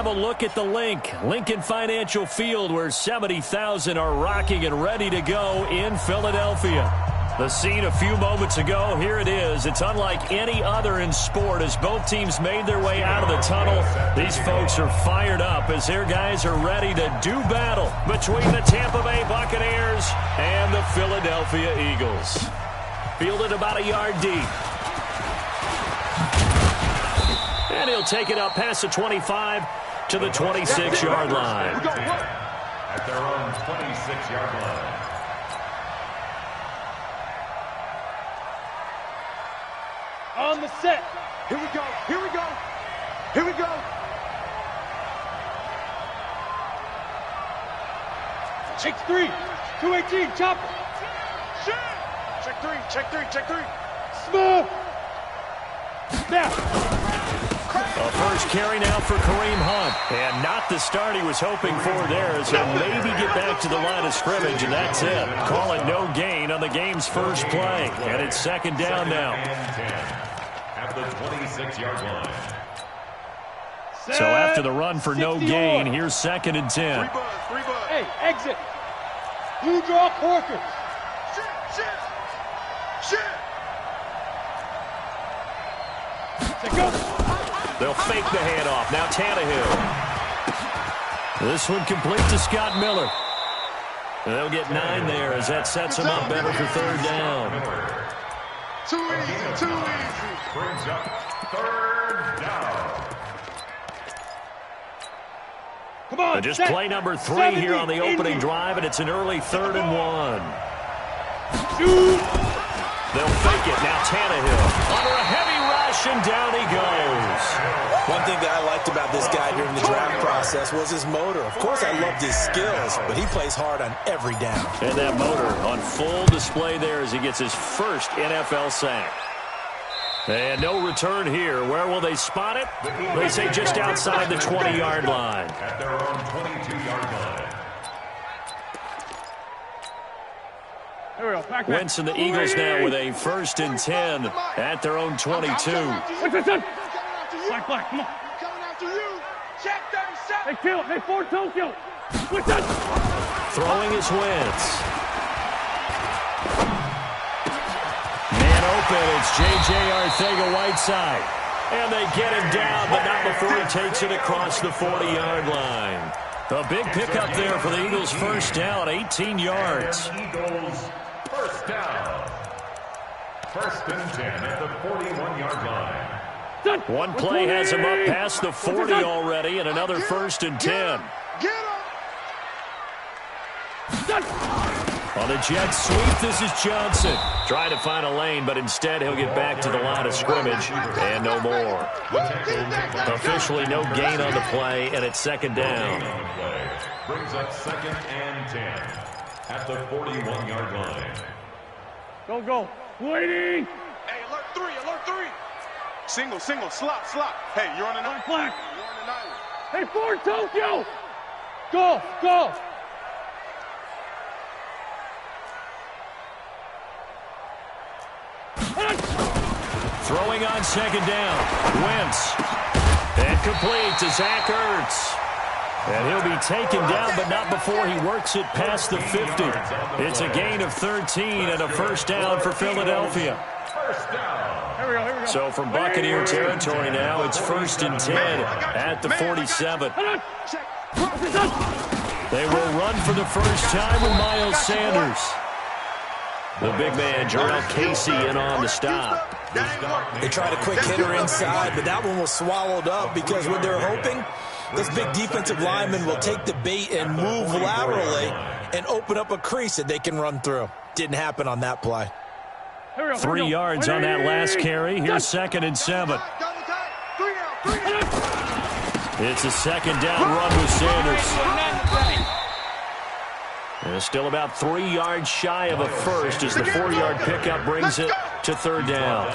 have a look at the Lincoln Financial Field, where 70,000 are rocking and ready to go in Philadelphia. The scene a few moments ago, here it is. It's unlike any other in sport as both teams made their way out of the tunnel. These folks are fired up as their guys are ready to do battle between the Tampa Bay Buccaneers and the Philadelphia Eagles. Fielded about a yard deep. And he'll take it up past the 25 to the 26-yard line. At their own 26-yard line. On the set. Here we go. Here we go. Here we go. Check 3. 218. Chopper. Check 3. Check 3. Check 3. Small. Now. A first carry now for Kareem Hunt. And not the start he was hoping for there, as he'll maybe get back to the line of scrimmage, and that's it. Call it no gain on the game's first play. And it's second down now. At the 26-yard line. So after the run for no gain, here's second and 10. Hey, exit. Blue draw Corkers. Shit. Go. They'll fake the handoff. Now Tannehill. This one complete to Scott Miller. They'll get 9 there as that sets them up better for third down. Too easy. Brings up third down. Come on. Just play number 3 here on the opening drive, and it's an early 3rd and 1. Shoot. They'll fake it. Now Tannehill under a heavy rush, and down he goes. One thing that I liked about this guy during the draft process was his motor. Of course, I loved his skills, but he plays hard on every down. And that motor on full display there as he gets his first NFL sack. And no return here. Where will they spot it? They say just outside the 20-yard line. At their own 22-yard line. Wentz and the Eagles now with a 1st and 10 at their own 22. Black, come on. Coming after you. Check 37. Hey, kill. Hey, Ford Tokyo. What's that? Throwing is Wentz. Man open. It's J.J. Arcega-Whiteside. And they get him down, but not before he takes it across the 40-yard line. A big pickup there for the Eagles' first down, 18 yards. Eagles first down. 1st and 10 at the 41-yard line. One play has him up past the 40 already, and another 1st and 10. On the jet sweep, this is Johnson. Trying to find a lane, but instead he'll get back to the line of scrimmage, and no more. Officially no gain on the play, and it's second down. Brings up 2nd and 10 at the 41-yard line. Go. Waiting. Hey, alert 3. Single, slop. Hey, you're on an island. Black. You're on an island. Hey, Ford Tokyo. Go. Throwing on second down. Wentz. And complete to Zach Ertz. And he'll be taken down, but not before he works it past the 50. It's a gain of 13 and a first down for Philadelphia. First down. Here we go. So from Buccaneer territory now, it's 1st and 10 at the 47. They will run for the first time with Miles Sanders. The big man, Jarrell Casey, in on the stop. They tried a quick hitter inside, but that one was swallowed up because what they're hoping, this big defensive lineman will take the bait and move laterally and open up a crease that they can run through. Didn't happen on that play. 3 yards on that last carry. Here's 2nd and 7. It's a second down run with Sanders. And still about 3 yards shy of a first as the 4-yard pickup brings it to third down.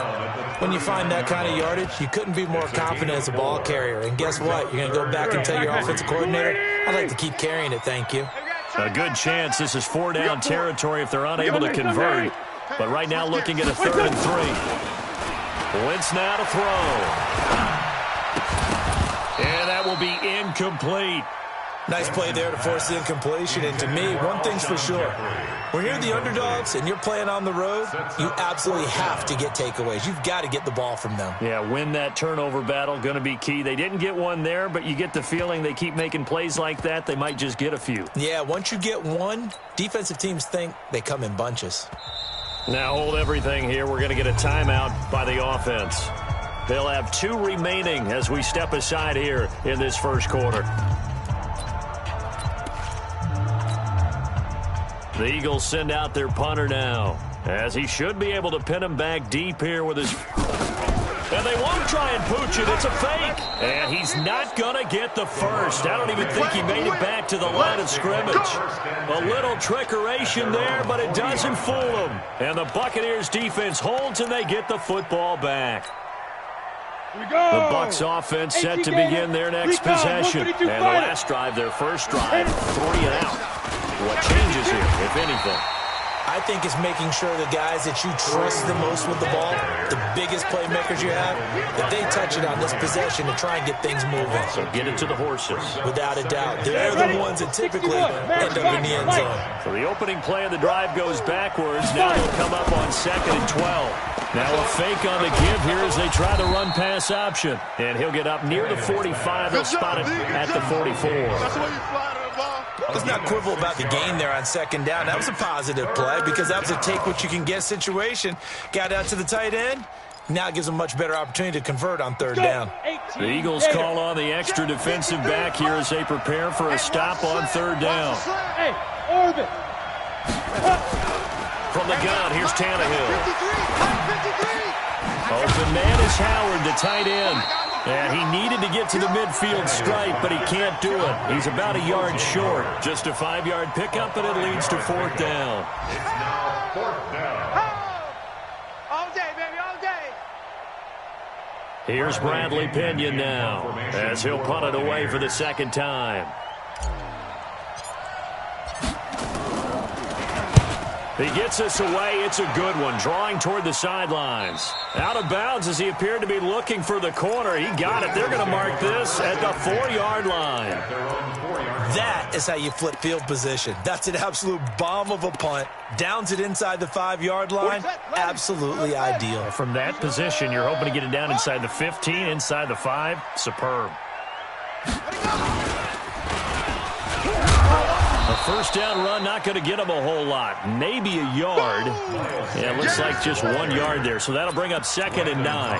When you find that kind of yardage, you couldn't be more confident as a ball carrier. And guess what? You're going to go back and tell your offensive coordinator, I'd like to keep carrying it, thank you. A good chance this is 4-down territory if they're unable to convert. But right now looking at a 3rd and 3. Wentz now to throw. And that will be incomplete. Nice play there to force the incompletion. And to me, one thing's for sure. When you're the underdogs and you're playing on the road, you absolutely have to get takeaways. You've got to get the ball from them. Yeah, win that turnover battle, going to be key. They didn't get one there, but you get the feeling they keep making plays like that, they might just get a few. Yeah, once you get one, defensive teams think they come in bunches. Now hold everything here. We're going to get a timeout by the offense. They'll have 2 remaining as we step aside here in this first quarter. The Eagles send out their punter now, as he should be able to pin him back deep here with his... And they won't try and pooch it. It's a fake. And he's not going to get the first. I don't even think he made it back to the line of scrimmage. A little trickeration there, but it doesn't fool him. And the Buccaneers defense holds, and they get the football back. The Bucs offense set to begin their next possession. And the last drive, their first drive, 3 and out. What changes here, if anything? I think it's making sure the guys that you trust the most with the ball, the biggest playmakers you have, that they touch it on this possession to try and get things moving. So get it to the horses. Without a doubt. They're the ones that typically end up in the end zone. So the opening play of the drive goes backwards. Now they'll come up on 2nd and 12. Now a fake on the give here as they try the run pass option. And he'll get up near the 45. They'll spot it at the 44. Let's not quibble about the gain there on 2nd down. That was a positive play because that was a take-what-you-can-get situation. Got out to the tight end. Now it gives them a much better opportunity to convert on 3rd down. The Eagles call on the extra defensive back here as they prepare for a stop on 3rd down. From the gun, here's Tannehill. Open man is Howard, the tight end. And he needed to get to the midfield stripe, but he can't do it. He's about a yard short. Just a 5-yard pickup, and it leads to 4th down. It's now 4th down. All day, baby, all day. Here's Bradley Pinion now, as he'll punt it away for the 2nd time. He gets us away. It's a good one, drawing toward the sidelines. Out of bounds as he appeared to be looking for the corner. He got it. They're going to mark this at the 4-yard line. That is how you flip field position. That's an absolute bomb of a punt. Downs it inside the 5-yard line. Absolutely ideal. From that position, you're hoping to get it down inside the 15, inside the 5. Superb. A 1st down run, not going to get him a whole lot. Maybe a yard. Yeah, it looks like just 1 yard there. So that'll bring up 2nd and 9.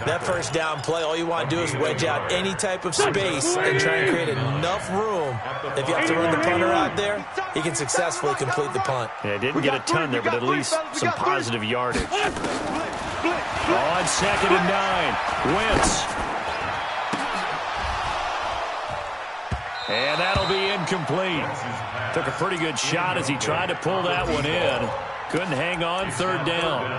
That 1st down play, all you want to do is wedge out any type of space and try and create enough room. If you have to run the punter out there, he can successfully complete the punt. Yeah, didn't get a ton there, but at least some positive yardage. On 2nd and 9, Wentz. And that'll be incomplete. Took a pretty good shot as he tried to pull that one in. Couldn't hang on 3rd down.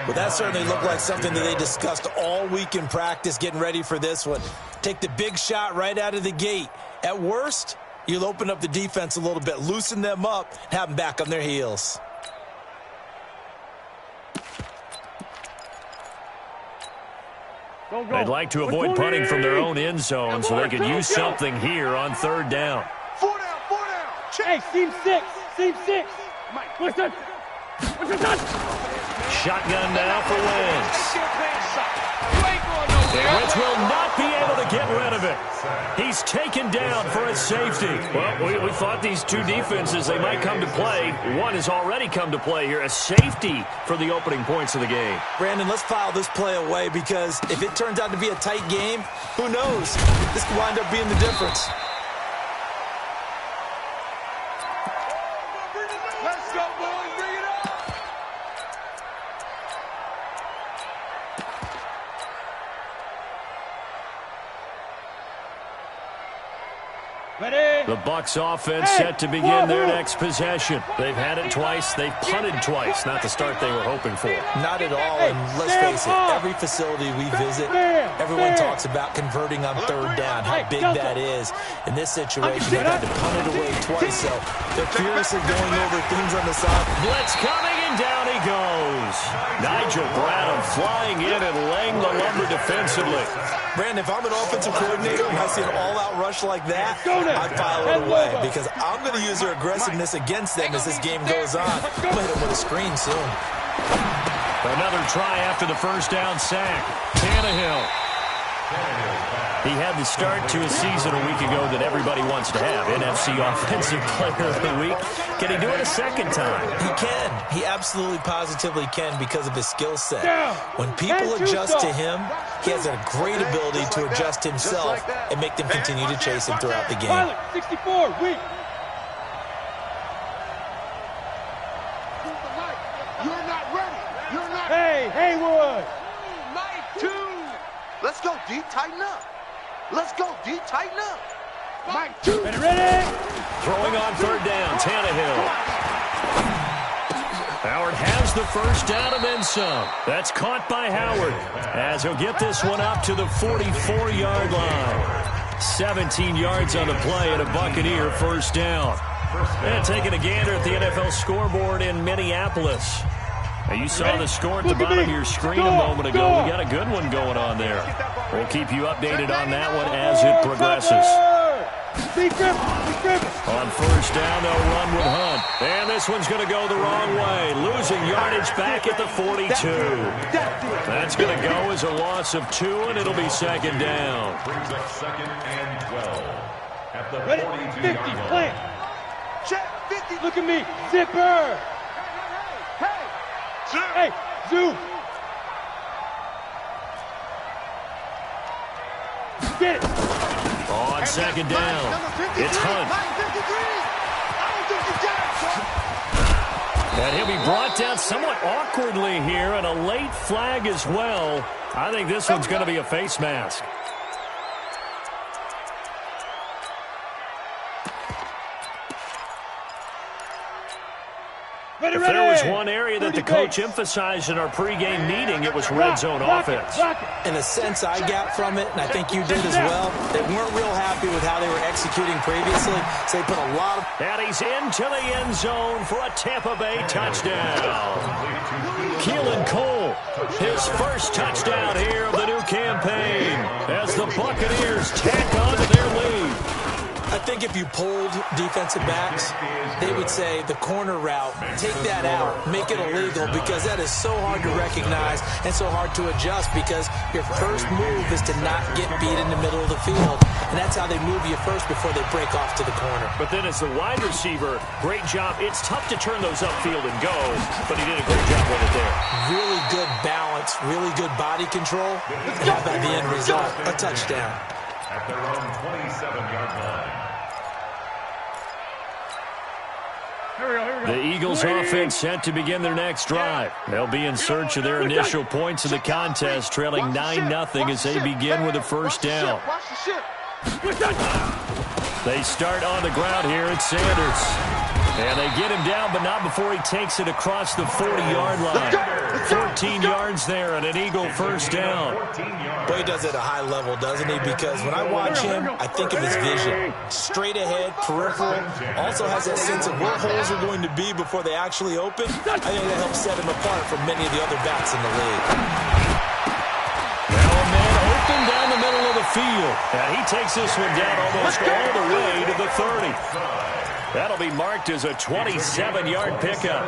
Well, that certainly looked like something that they discussed all week in practice getting ready for this one. Take the big shot right out of the gate. At worst, you'll open up the defense a little bit, loosen them up, and have them back on their heels. They'd like to avoid punting from their own end zone so they could use something here on 3rd down. 4 down, 4 down. Hey, seam 6, seam 6. What's that? Shotgun now for Wentz. And Wentz will not be able to get rid of it. He's taken down for a safety. Well, we thought these two defenses, they might come to play. One has already come to play here. A safety for the opening points of the game. Brandon, let's file this play away because if it turns out to be a tight game, who knows? This could wind up being the difference. Let's go, boys. Bring it up. Ready? The Bucs offense set to begin their next possession. They've had it twice. They've punted twice. Not the start they were hoping for. Not at all, and let's face it, every facility we visit, everyone talks about converting on 3rd down, how big that is. In this situation, they've had to punt it away twice, so they're furiously going over things on the side. Blitz coming, and And down he goes. Nigel Bradham flying in and laying the lumber defensively. Brandon, if I'm an offensive coordinator and I see an all-out rush like that, I'd file it away because I'm going to use their aggressiveness against them as this game goes on. I'm going to hit them with a screen soon. Another try after the first down sack. Tannehill. He had the start to a season a week ago that everybody wants to have. NFC Offensive Player of the Week. Can he do it a second time? He can. He absolutely positively can because of his skill set. When people adjust to him, he has a great ability to adjust himself and make them continue to chase him throughout the game. 64, weak. You're not ready. You're not. Hey, Haywood. Mike, 2. Let's go deep, tighten up. Let's go deep, tighten up. Mike, 2. Ready? Throwing on third down, Tannehill. Howard has the first down and then some. That's caught by Howard as he'll get this one up to the 44-yard line. 17 yards on the play and a Buccaneer first down. And taking a gander at the NFL scoreboard in Minneapolis. Now you saw the score at the bottom of your screen a moment ago. We got a good one going on there. We'll keep you updated on that one as it progresses. On first down, they'll run with Hunt. And this one's going to go the wrong way. Losing yardage back at the 42. That's going to go as a loss of 2, and it'll be second down. Brings up second and 12 at the 50, 42-yard line. plant. Check, 50. Look at me. Zipper. Hey, Zoo. Get it. On second down, it's Hunt. And he'll be brought down somewhat awkwardly here, and a late flag as well. I think this one's going to be a face mask. If there was one area that the coach emphasized in our pregame meeting, it was red zone offense. In a sense I got from it, and I think you did as well, they weren't real happy with how they were executing previously, so they put a lot of... And he's into the end zone for a Tampa Bay touchdown. Keelan Cole, his first touchdown here of the new campaign as the Buccaneers tack on to their lead. I think if you polled defensive backs, they would say the corner route, take that out, make it illegal, because that is so hard to recognize and so hard to adjust because your first move is to not get beat in the middle of the field. And that's how they move you first before they break off to the corner. But then as the wide receiver, great job. It's tough to turn those upfield and go, but he did a great job with it there. Really good balance, really good body control. And how about the end result? A touchdown. At their own 27-yard line. The Eagles offense set to begin their next drive. They'll be in search of their initial points of the contest, trailing 9-0 as they begin with a first down. They start on the ground here at Sanders. And they get him down, but not before he takes it across the 40-yard line. 14 yards there and an Eagle first down. Boy, he does it at a high level, doesn't he? Because when I watch him, I think of his vision. Straight ahead, peripheral. Also has that sense of where holes are going to be before they actually open. I think that helps set him apart from many of the other backs in the league. Now a man open down the middle of the field. And he takes this one down almost all the way to the 30. That'll be marked as a 27-yard pickup.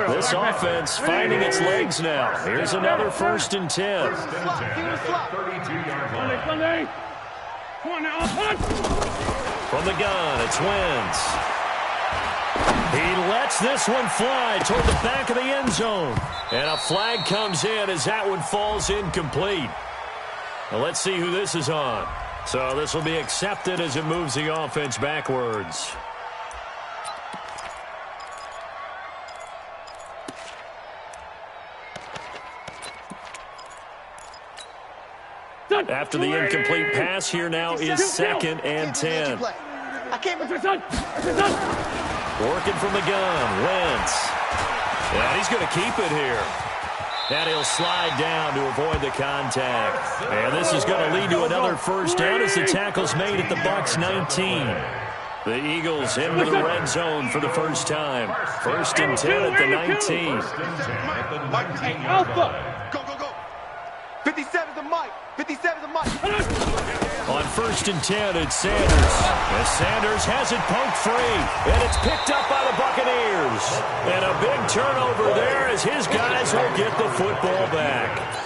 This offense finding its legs now. Here's another 1st and 10. From the gun, it's Wentz. He lets this one fly toward the back of the end zone. And a flag comes in as that one falls incomplete. Now let's see who this is on. So this will be accepted as it moves the offense backwards. After the incomplete pass, here now is 2nd and 10. Working from the gun, Wentz. And he's going to keep it here. And he'll slide down to avoid the contact. And this is going to lead to another first down as the tackle's made at the Bucs 19. The Eagles into the red zone for the first time. 1st and 10 at the 19. Hey, Alpha. Go, go, go. 57's the mic. 57's the mic. On 1st and 10, it's Sanders. As Sanders has it poked free. And it's picked up by the Buccaneers. And a big turnover there as his guys will get the football back.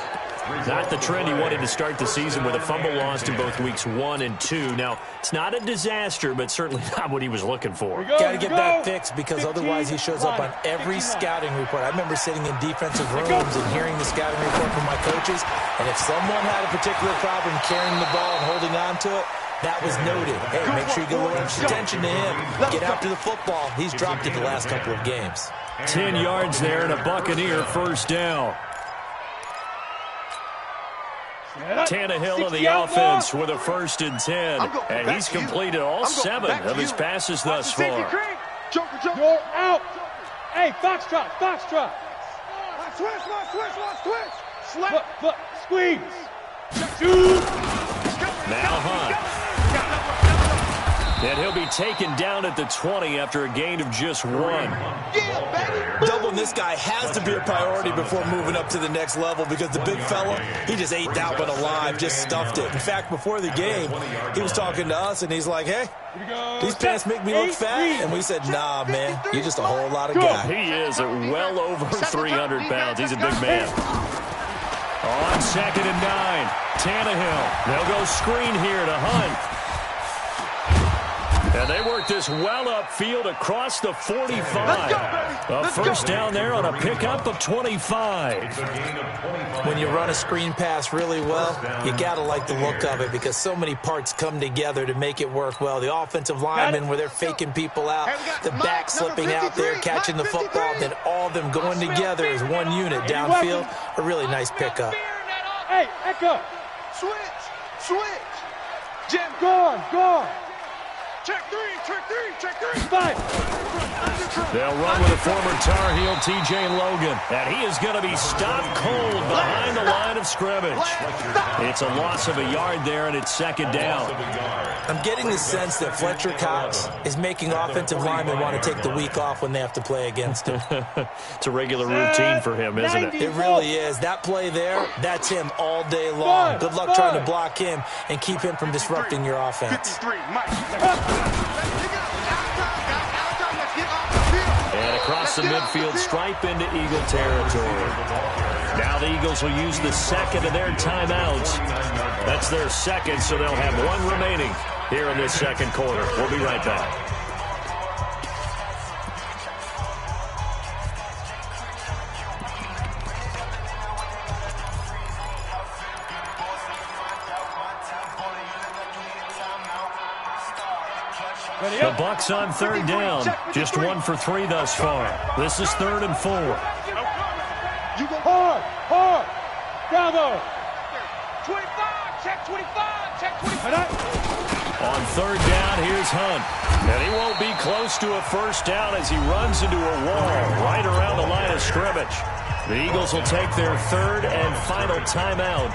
Not the trend he wanted to start the season with a fumble lost in both weeks 1 and 2. Now, it's not a disaster, but certainly not what he was looking for. Got to get that fixed because otherwise he shows up on every scouting report. I remember sitting in defensive rooms and hearing the scouting report from my coaches, and if someone had a particular problem carrying the ball and holding on to it, that was noted. Hey, make sure you get a little extra attention to him. Get after the football. He's dropped it the last couple of games. 10 yards there and a Buccaneer first down. Tannehill of the offense with a 1st and 10. And he's completed all 7 of his passes thus far. You're out. Hey, Foxtrot, Foxtrot. Switch. Look, squeeze. Shoot. Now Hunt. And he'll be taken down at the 20 after a gain of just 1. Doubling this guy has to be a priority before moving up to the next level because the big fella, he just ate that one alive, just stuffed it. In fact, before the game, he was talking to us, and he's like, hey, these pants make me look fat. And we said, nah, man, you're just a whole lot of guy. He is at well over 300 pounds. He's a big man. On 2nd and 9, Tannehill. They'll go screen here to Hunt. And they work this well upfield across the 45. A first down there on a pickup of 25. When you run a screen pass really well, you got to like the look of it because so many parts come together to make it work well. The offensive linemen where they're faking people out, the back slipping out there, catching the football, then all of them going together as one unit downfield. A really nice pickup. Hey, Echo. Switch. Jim, Gone. Check three. 5. They'll run with a former Tar Heel, T.J. Logan. And he is going to be stopped cold behind the line of scrimmage. It's a loss of a yard there, and it's 2nd down. I'm getting the sense that Fletcher Cox is making offensive linemen want to take the week off when they have to play against him. It's a regular routine for him, isn't it? It really is. That play there, that's him all day long. Good luck trying to block him and keep him from disrupting your offense. And across the midfield stripe into Eagle territory. Now the Eagles will use the 2nd of their timeouts. That's their 2nd, so they'll have 1 remaining here in this 2nd quarter. We'll be right back. The Bucs on 3rd down. Just 1 for 3 thus far. This is 3rd and 4. Hard. Bravo. 25. Check 25. On 3rd down, here's Hunt. And he won't be close to a first down as he runs into a wall right around the line of scrimmage. The Eagles will take their 3rd and final timeout.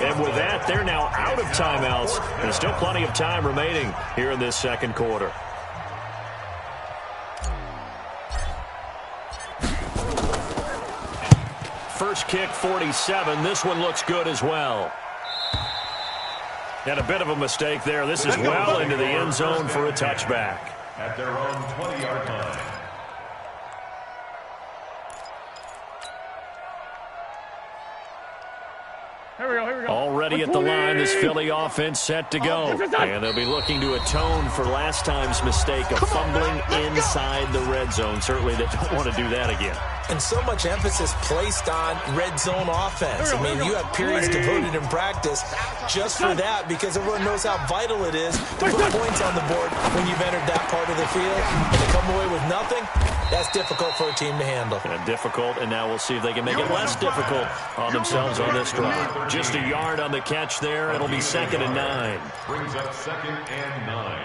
And with that, they're now out of timeouts. There's still plenty of time remaining here in this 2nd quarter. First kick, 47. This one looks good as well. And a bit of a mistake there. This is well into the end zone for a touchback. At their own 20-yard line. Here we go. Already at the line, this Philly offense set to go. And they'll be looking to atone for last time's mistake of fumbling inside the red zone. Certainly they don't want to do that again. And so much emphasis placed on red zone offense. I mean, you have periods devoted in practice just for that because everyone knows how vital it is to put points on the board when you've entered that part of the field. And to come away with nothing, that's difficult for a team to handle. Difficult, and now we'll see if they can make it less difficult on themselves on this drive. Just a yard on the catch there. It'll be 2nd and 9. Brings up 2nd and 9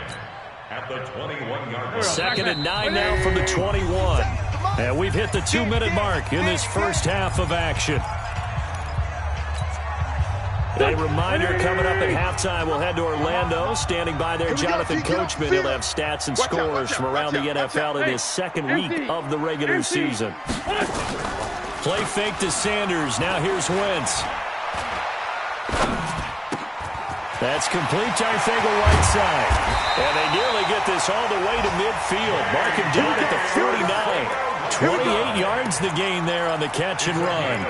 at the 21-yard line. 2nd and 9 now from the 21. And we've hit the 2-minute mark in this first half of action. A reminder coming up at halftime, we'll head to Orlando. Standing by there, Jonathan Coachman. He'll have stats and scores from around the NFL in his second week of the regular season. Play fake to Sanders. Now here's Wentz. That's complete to Arcega-Whiteside. And they nearly get this all the way to midfield. Mark him down at the 49. 28 yards the gain there on the catch and run.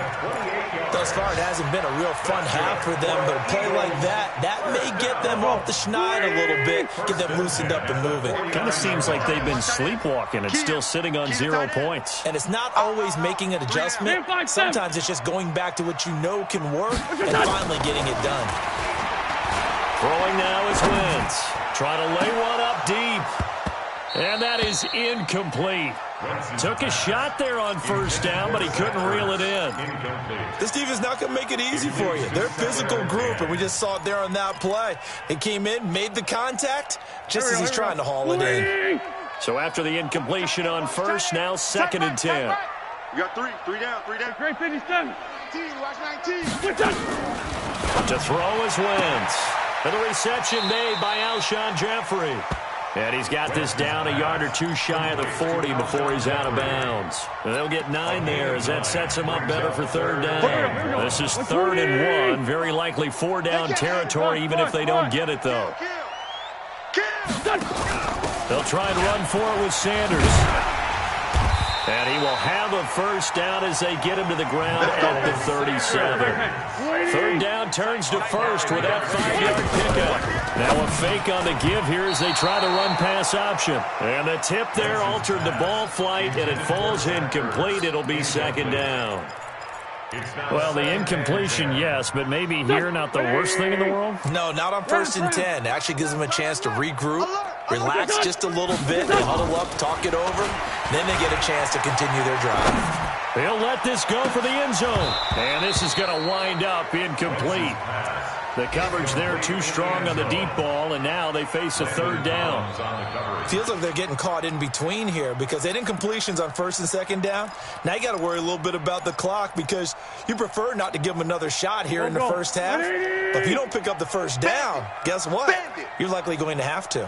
Thus far, it hasn't been a real fun half for them, but a play like that may get them off the schneid a little bit, get them loosened up and moving. Kind of seems like they've been sleepwalking and still sitting on 0 points. And it's not always making an adjustment. Sometimes it's just going back to what you know can work and finally getting it done. Throwing now is Wentz. Trying to lay one up deep. And that is incomplete. Took a shot there on first down, but he couldn't reel it in. This defense not going to make it easy for you. They're a physical group, and we just saw it there on that play. He came in, made the contact, just as he's trying to haul it in. So after the incompletion on first, now 2nd and 10. You got three down. Great 57. 19, watch 19. To throw is Wentz. And the reception made by Alshon Jeffrey. And he's got this down a yard or two shy of the 40 before he's out of bounds. And they'll get 9 there as that sets him up better for 3rd down. This is 3rd and 1. Very likely 4 down territory, even if they don't get it, though. They'll try and run for it with Sanders. And he will have a first down as they get him to the ground at the 37. 3rd down turns to first with that 5-yard pickup. Now a fake on the give here as they try to run pass option. And the tip there altered the ball flight, and it falls incomplete. It'll be 2nd down. Well, the incompletion, yes, but maybe here not the worst thing in the world? No, not on 1st and 10. It actually gives them a chance to regroup, relax just a little bit, they huddle up, talk it over, then they get a chance to continue their drive. He'll let this go for the end zone. And this is going to wind up incomplete. The coverage there too strong on the deep ball, and now they face a 3rd down. Feels like they're getting caught in between here because they didn't completions on 1st and 2nd down. Now you got to worry a little bit about the clock because you prefer not to give them another shot here in the first half. But if you don't pick up the first down, guess what? You're likely going to have to.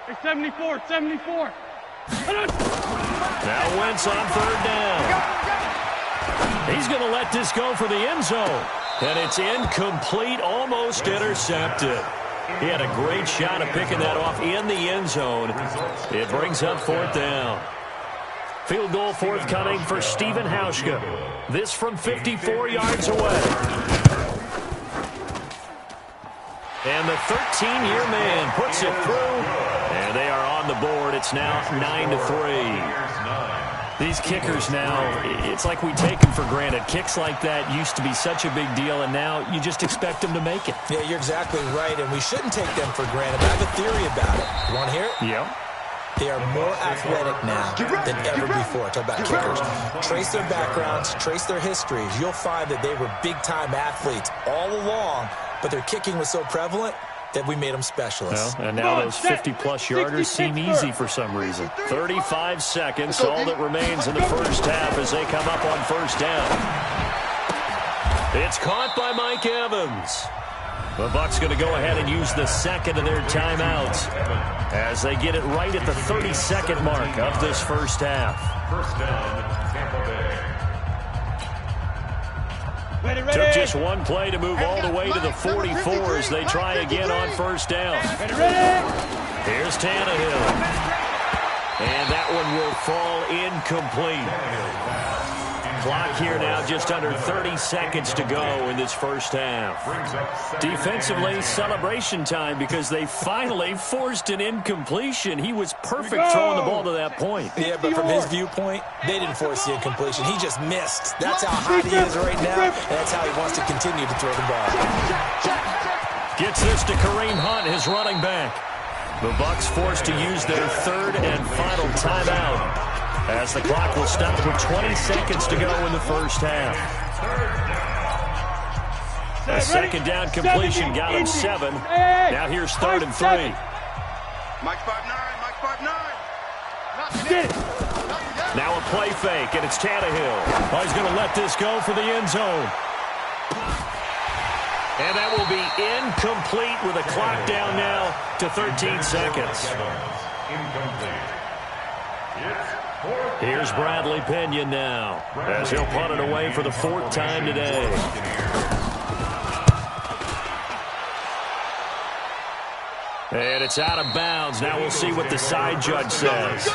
Hey, 74. Now Wentz on 3rd down. He's going to let this go for the end zone. And it's incomplete, almost intercepted. He had a great shot of picking that off in the end zone. It brings up 4th down. Field goal forthcoming for Stephen Hauschka. This from 54 yards away. And the 13-year man puts it through. And they are on the board. It's now 9-3. These kickers now, it's like we take them for granted. Kicks like that used to be such a big deal, and now you just expect them to make it. Yeah, you're exactly right, and we shouldn't take them for granted. I have a theory about it. You want to hear it? Yeah. They are more athletic now than ever before. Talk about kickers. Trace their backgrounds, trace their histories. You'll find that they were big-time athletes all along, but their kicking was so prevalent that we made them specialists. Well, and now those 50-plus yarders seem easy for some reason. 35 seconds, all that remains in the first half as they come up on 1st down. It's caught by Mike Evans. The Bucs going to go ahead and use the 2nd of their timeouts as they get it right at the 32nd mark of this first half. 1st down, Tampa Bay. Ready. Took just one play to move all the way to the 44 as they try again on 1st down. Ready. Here's Tannehill. And that one will fall incomplete. Clock here now just under 30 seconds to go in this first half. Defensively, celebration time because they finally forced an incompletion. He was perfect throwing the ball to that point. Yeah, but from his viewpoint, they didn't force the incompletion. He just missed. That's how hot he is right now, and that's how he wants to continue to throw the ball. Gets this to Kareem Hunt, his running back. The Bucs forced to use their 3rd and final timeout as the clock will stop with 20 seconds to go in the first half. A 2nd down completion got him 7. Now here's 3rd and 3. Mike 5'9", Mike 5'9". Now a play fake, and it's Tannehill. Oh, he's going to let this go for the end zone. And that will be incomplete with a clock down now to 13 seconds. Here's Bradley Pinion now, as he'll punt it away for the 4th time today. And it's out of bounds. Now we'll see what the side judge says.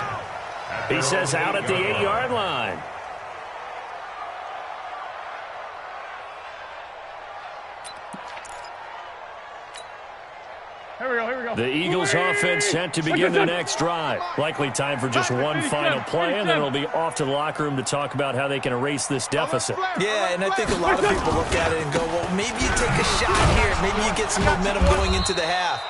He says out at the 8-yard line. Here we go. The Eagles offense set to begin their next drive. Likely time for just one final play, and then it'll be off to the locker room to talk about how they can erase this deficit. Yeah, and I think a lot of people look at it and go, well, maybe you take a shot here. Maybe you get some momentum going into the half.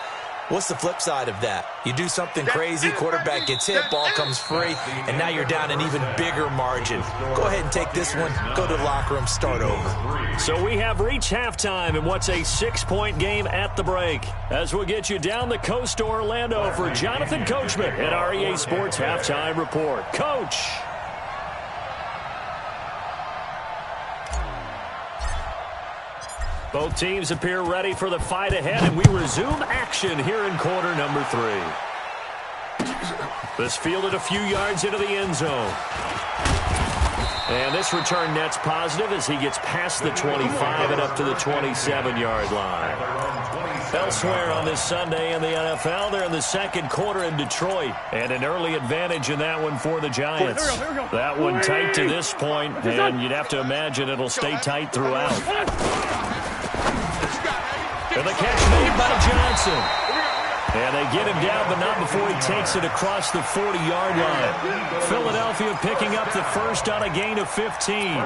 What's the flip side of that? You do something crazy, quarterback gets hit, ball comes free, and now you're down an even bigger margin. Go ahead and take this one, go to the locker room, start over. So we have reached halftime in what's a 6-point game at the break. As we'll get you down the coast to Orlando for Jonathan Coachman at REA Sports Halftime Report. Coach. Both teams appear ready for the fight ahead, and we resume action here in quarter number 3. This fielded a few yards into the end zone. And this return net's positive as he gets past the 25 and up to the 27-yard line. Elsewhere on this Sunday in the NFL, they're in the second quarter in Detroit, and an early advantage in that one for the Giants. Here we go. That one tight to this point, and you'd have to imagine it'll stay tight throughout. And the catch made by Johnson. And they get him down, but not before he takes it across the 40-yard line. Philadelphia picking up the first on a gain of 15.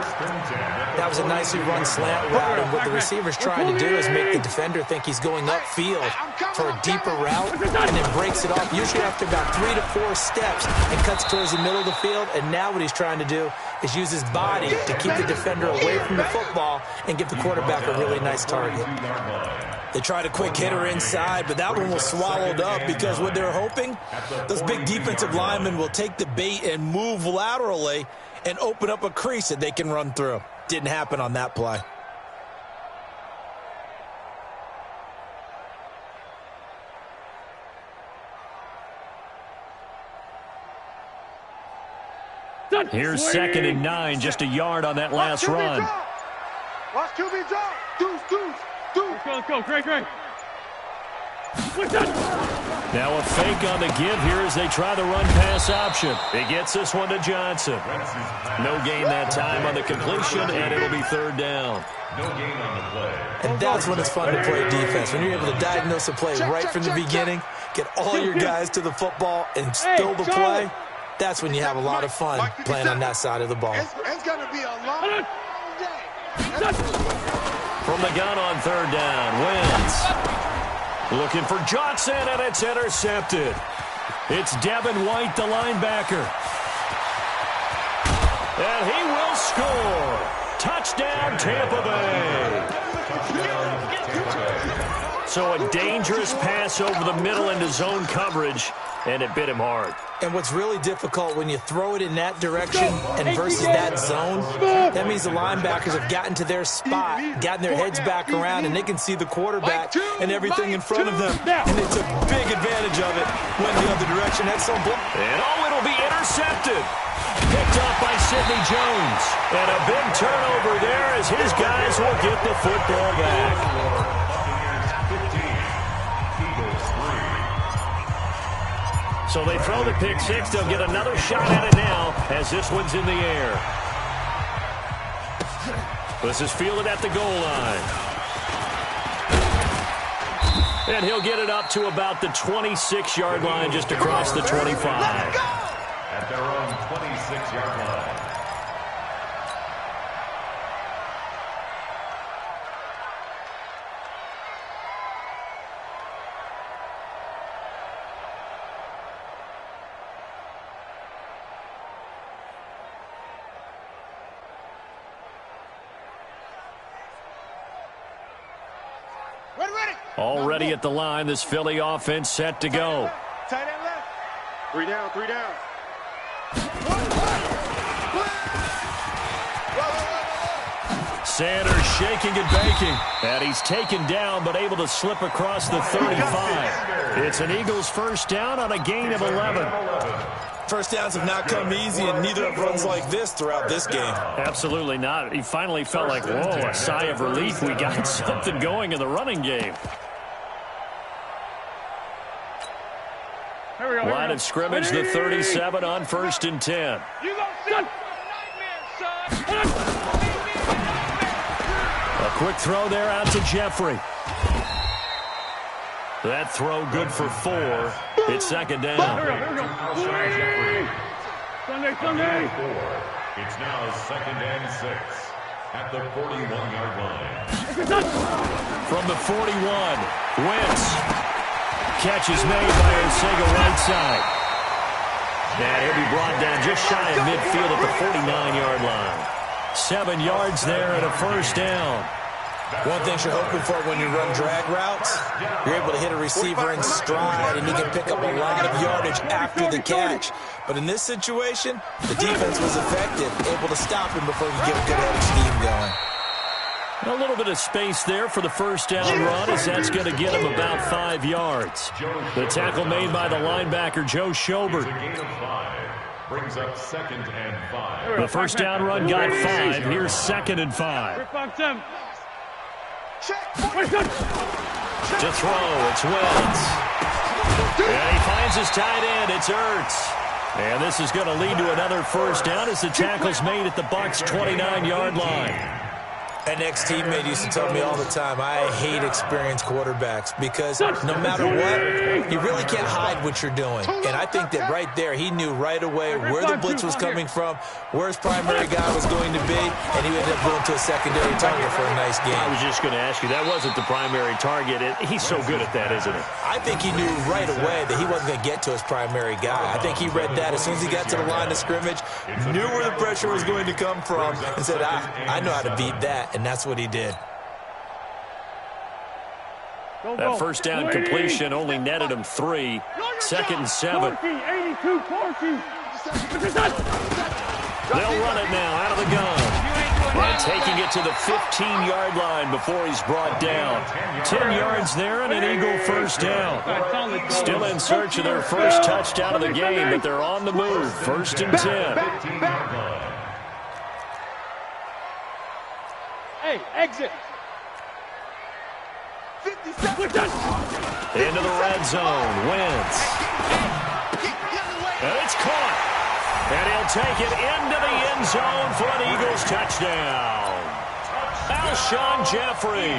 That was a nicely run slant route, and what the receiver's trying to do is make the defender think he's going upfield for a deeper route, and then breaks it off, usually after about 3 to 4 steps, and cuts towards the middle of the field. And now what he's trying to do is use his body to keep the defender away from the football and give the quarterback a really nice target. They tried a quick hitter inside, but that one was swallowed up because what they're hoping, those big defensive linemen will take the bait and move laterally and open up a crease that they can run through. Didn't happen on that play. Here's 2nd and 9, just a yard on that last run. Watch QB drop. Deuce. Let's go. Great. Now a fake on the give here as they try the run-pass option. He gets this one to Johnson. No gain that time on the completion, and it'll be 3rd down. No gain on the play. And that's when it's fun to play defense. When you're able to diagnose a play right from the beginning, get all your guys to the football, and spill the play, that's when you have a lot of fun playing on that side of the ball. It's going to be a long day. From the gun on 3rd down, Wentz. Looking for Johnson, and it's intercepted. It's Devin White, the linebacker. And he will score. Touchdown, Tampa Bay. So a dangerous pass over the middle into zone coverage, and it bit him hard. And what's really difficult when you throw it in that direction and versus that zone, that means the linebackers have gotten to their spot, gotten their heads back around, and they can see the quarterback and everything in front of them. And they took big advantage of it, went the other direction. That's so and it'll be intercepted. Picked up by Sidney Jones. And a big turnover there as his guys will get the football back. So they throw the pick six. They'll get another shot at it now as this one's in the air. This is fielded at the goal line. And he'll get it up to about the 26-yard line just across the 25. At their own 26-yard line. Already at the line, this Philly offense set to go. Tight end left. 3 down. Sanders shaking and baking. And he's taken down, but able to slip across the 35. It's an Eagles first down on a gain of 11. First downs have not come easy, and neither have runs like this throughout this game. Absolutely not. He finally felt like, whoa, a sigh of relief. We got something going in the running game. Line of scrimmage, the 37 on 1st and 10. You gonna see a nightmare, son. A quick throw there out to Jeffrey. That throw good for 4. It's second down. Sunday. It's now 2nd and 6 at the 41-yard line. From the 41, Wentz. Catch is made by Osega right side. And he'll be brought down just shy of midfield at the 49-yard line. 7 yards there and a first down. One thing you're hoping for when you run drag routes, you're able to hit a receiver in stride, and he can pick up a lot of yardage after the catch. But in this situation, the defense was effective, able to stop him before he could get a good head of steam going. A little bit of space there for the first down run, as that's going to get him about 5 yards. The tackle made by the linebacker, Joe Schobert. Brings up 2nd and 5. The first down run got 5. Here's 2nd and 5. To throw, it's Wentz. And he finds his tight end, it's Ertz. And this is going to lead to another first down as the tackle's made at the Bucs' 29-yard line. An ex-teammate used to tell me all the time, I hate experienced quarterbacks because no matter what, you really can't hide what you're doing. And I think that right there, he knew right away where the blitz was coming from, where his primary guy was going to be, and he ended up going to a secondary target for a nice game. I was just going to ask you, that wasn't the primary target. He's so good at that, isn't he? I think he knew right away that he wasn't going to get to his primary guy. I think he read that as soon as he got to the line of scrimmage, knew where the pressure was going to come from, and said, I know how to beat that. And that's what he did. That first down completion only netted him 3. 2nd and 7. They'll run it now out of the gun. And taking it to the 15-yard line before he's brought down. 10 yards there and an Eagle first down. Still in search of their first touchdown of the game, but they're on the move. 1st and 10. Hey, exit. Into the red zone. Wentz. And it's caught. And he'll take it into the end zone for an Eagles touchdown. Alshon Jeffrey,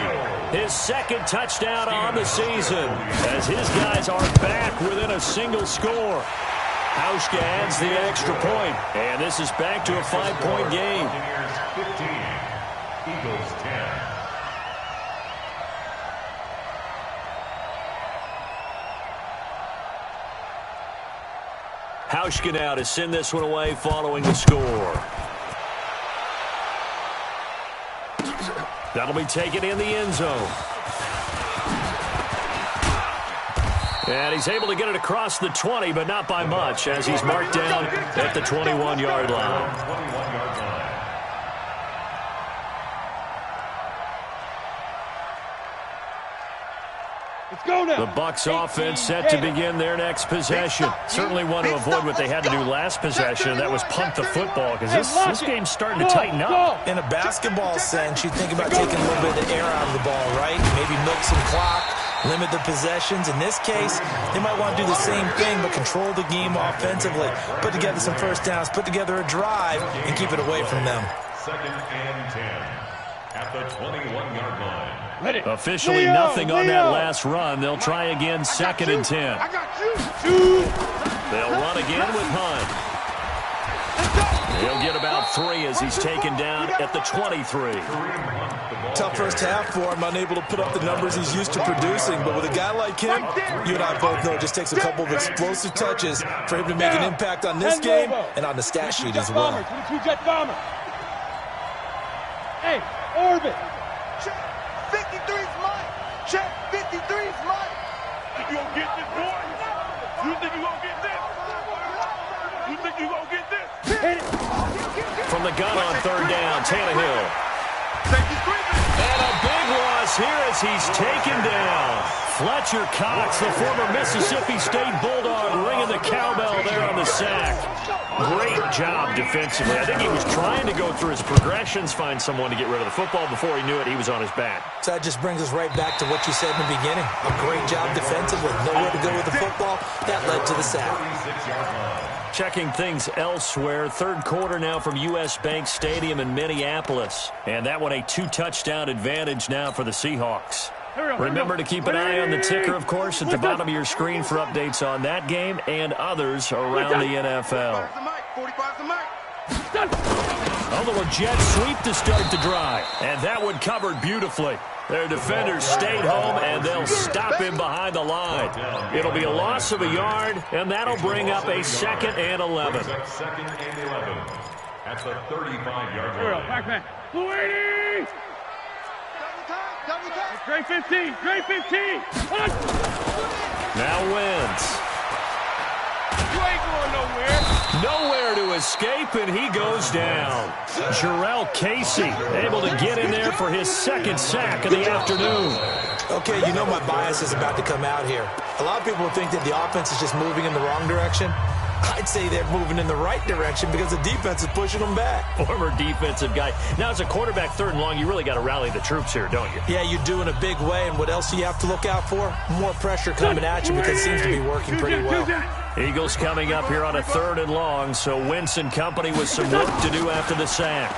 his 2nd touchdown on the season, as his guys are back within a single score. Hauschka adds the extra point, and this is back to a 5-point game. Eagles 10. Hauschka now to send this one away following the score. That'll be taken in the end zone. And he's able to get it across the 20, but not by much, as he's marked down at the 21-yard line. The Bucs offense set to begin their next possession. Certainly want to avoid what they had to do last possession, and that was punt the football, because this game's starting to tighten up. In a basketball sense, you think about taking a little bit of the air out of the ball, right? Maybe milk some clock, limit the possessions. In this case, they might want to do the same thing, but control the game offensively. Put together some first downs, put together a drive, and keep it away from them. 2nd and 10 at the 21-yard line. Officially nothing on that last run. They'll try again 2nd and 10. They'll run again with Hunt. He'll get about 3 as he's taken down at the 23. Tough first half for him, unable to put up the numbers he's used to producing. But with a guy like him, you and I both know it just takes a couple of explosive touches for him to make an impact on this game and on the stat sheet as well. Hey, orbit. 53's mine. Check 53's mine. You gonna get this, boy? You think you gonna get this? You think you gonna get this? From the gun on 3rd down, Tannehill. And a big loss here as he's taken down. Fletcher Cox, the former Mississippi State Bulldog, ringing the cowbell there on the sack. Great job defensively. I think he was trying to go through his progressions, find someone to get rid of the football. Before he knew it, he was on his back. So that just brings us right back to what you said in the beginning. A great job defensively. Nowhere to go with the football. That led to the sack. Checking things elsewhere. Third quarter now from U.S. Bank Stadium in Minneapolis. And that one a 2-touchdown advantage now for the Seahawks. Remember to keep an eye on the ticker, of course, at the bottom of your screen for updates on that game and others around the NFL. A little jet sweep to start the drive. And that one covered beautifully. Their defenders stayed home, and they'll stop him behind the line. It'll be a loss of a yard, and that'll bring up a 2nd and 11. Second and 11 at the 35-yard line. Pac-Man. Blue 80! Great 15! Great 15! Now wins. You ain't going nowhere. Nowhere to escape, and he goes down. Jarrell Casey able to get in there for his 2nd sack of the afternoon. Okay, you know my bias is about to come out here. A lot of people think that the offense is just moving in the wrong direction. I'd say they're moving in the right direction because the defense is pushing them back. Former defensive guy. Now, as a quarterback, 3rd and long, you really got to rally the troops here, don't you? Yeah, you do in a big way. And what else do you have to look out for? More pressure coming at you because it seems to be working pretty well. Eagles coming up here on a 3rd and long, so Wentz and company with some work to do after the sack.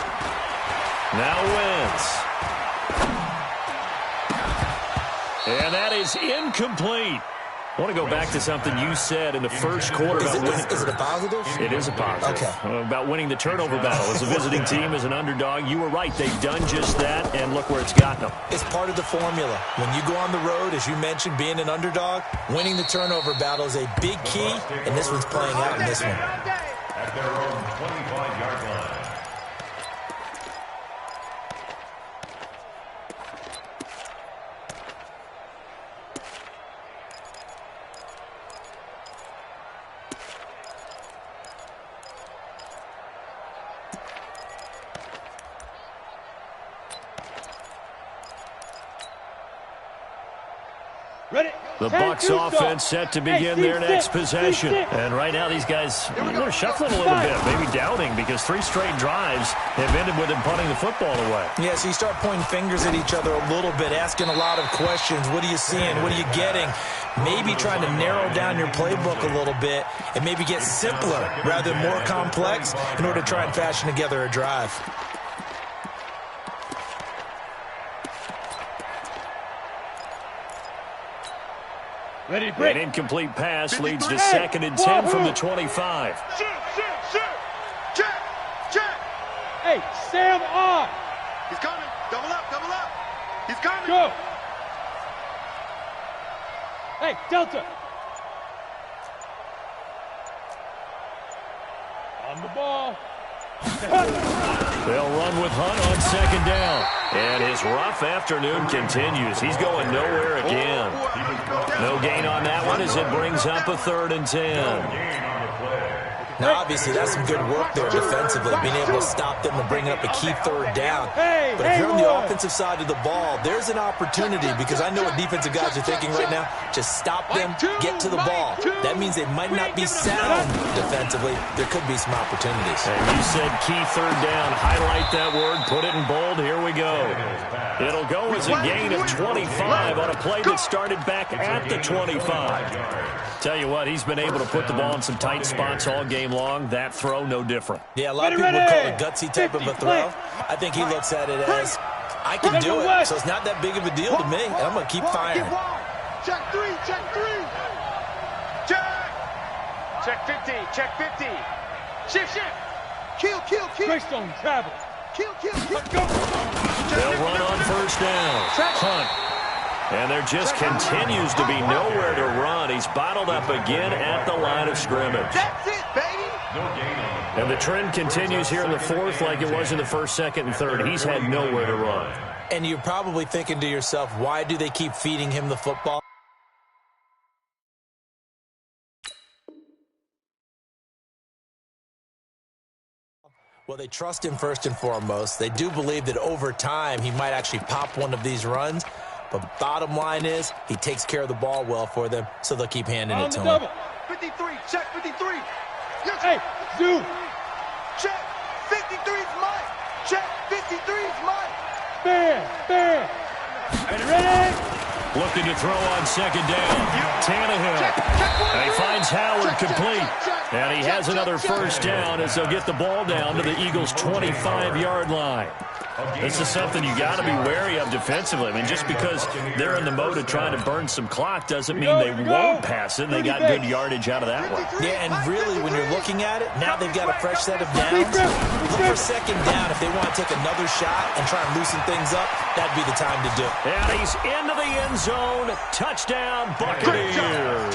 Now Wentz. And that is incomplete. I want to go back to something you said in the first quarter. Is it a positive? It is a positive. Okay. About winning the turnover battle. As a visiting team, as an underdog, you were right. They've done just that, and look where it's gotten them. It's part of the formula. When you go on the road, as you mentioned, being an underdog, winning the turnover battle is a big key, and this one's playing out in this one. At their own 25-yard line. The Bucs offense set to begin their next possession. And right now these guys are shuffling a little bit, maybe doubting, because 3 straight drives have ended with them punting the football away. Yeah, so you start pointing fingers at each other a little bit, asking a lot of questions. What are you seeing? What are you getting? Maybe trying to narrow down your playbook a little bit and maybe get simpler rather than more complex in order to try and fashion together a drive. Ready, break. An incomplete pass leads to 2nd and 10 from the 25. Check. Hey, Sam on. He's coming. Double up. He's coming. Go. Hey, Delta. On the ball. They'll run with Hunt on 2nd down. And his rough afternoon continues. He's going nowhere again. No gain on that one as it brings up a 3rd and 10. Now, obviously, that's some good work there defensively, being able to stop them and bring up a key 3rd down. But if you're on the offensive side of the ball, there's an opportunity, because I know what defensive guys are thinking right now. Just stop them, get to the ball. That means they might not be sound defensively. There could be some opportunities. And you said key 3rd down. Highlight that word. Put it in bold. Here we go. It'll go as a gain of 25 on a play that started back at the 25. Tell you what, he's been able to put the ball in some tight spots all game long. That throw, no different. Yeah, a lot of people would call it a gutsy type of a throw. I think he looks at it as, I can do it, so it's not that big of a deal to me, and I'm going to keep firing. Check 3. Check 50. Check 50. Shift. Kill. Greystone travel. Kill. Let's go. They'll run on 1st down. Hunt. And there just continues to be nowhere to run. He's bottled up again at the line of scrimmage. That's it, baby. And the trend continues here in the 4th like it was in the 1st, 2nd, and 3rd. He's had nowhere to run. And you're probably thinking to yourself, why do they keep feeding him the football? Well, they trust him first and foremost. They do believe that over time he might actually pop one of these runs. But bottom line is he takes care of the ball well for them, so they'll keep handing it to him. 53, check 53. Hey, Zoo. Check 53 is mine. Check 53 is mine. Fair. Ready? Looking to throw on second down. Tannehill. And he finds Howard complete. And he has another first down as they'll get the ball down to the Eagles' 25-yard line. This is something you got to be wary of defensively. I mean, just because they're in the mode of trying to burn some clock doesn't mean they won't pass it. They got good yardage out of that one. Yeah, and really, when you're looking at it, now they've got a fresh set of downs. Look for second down. If they want to take another shot and try and loosen things up, that'd be the time to do it. And he's into the end zone. Touchdown, Buccaneers.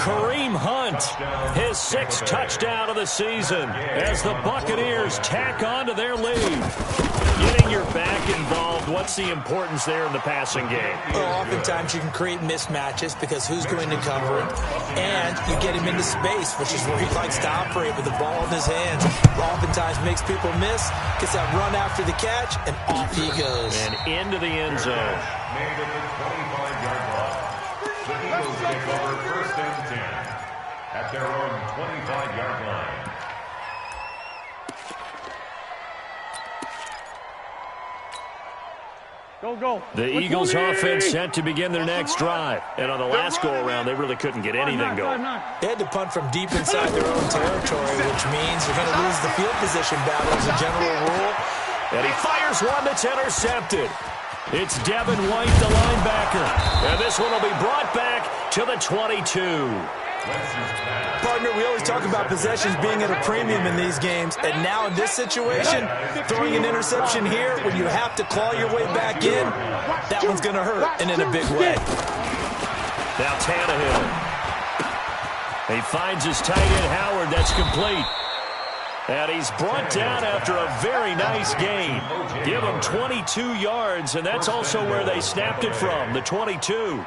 Kareem Hunt, his 6th touchdown of the season as the Buccaneers tack on to their lead. Getting your back involved, what's the importance there in the passing game? Well, oftentimes you can create mismatches because who's going to cover him, and you get him into space, which is where he likes to operate with the ball in his hands. Oftentimes makes people miss, gets that run after the catch, and off he goes. And into the end zone. Made at the 25-yard line. The Eagles take over first and 10 at their own 25-yard line. Go. The Eagles offense set to begin their next drive. And on the last go-around, they really couldn't get anything going. They had to punt from deep inside their own territory, which means you're going to lose the field position battle as a general rule. And he fires one that's intercepted. It's Devin White, the linebacker. And this one will be brought back to the 22. Partner, we always talk about possessions being at a premium in these games, and now in this situation, throwing an interception here when you have to claw your way back in, that one's going to hurt, and in a big way. Now Tannehill. He finds his tight end Howard. That's complete. And he's brought down after a very nice gain. Give him 22 yards, and that's also where they snapped it from, the 22.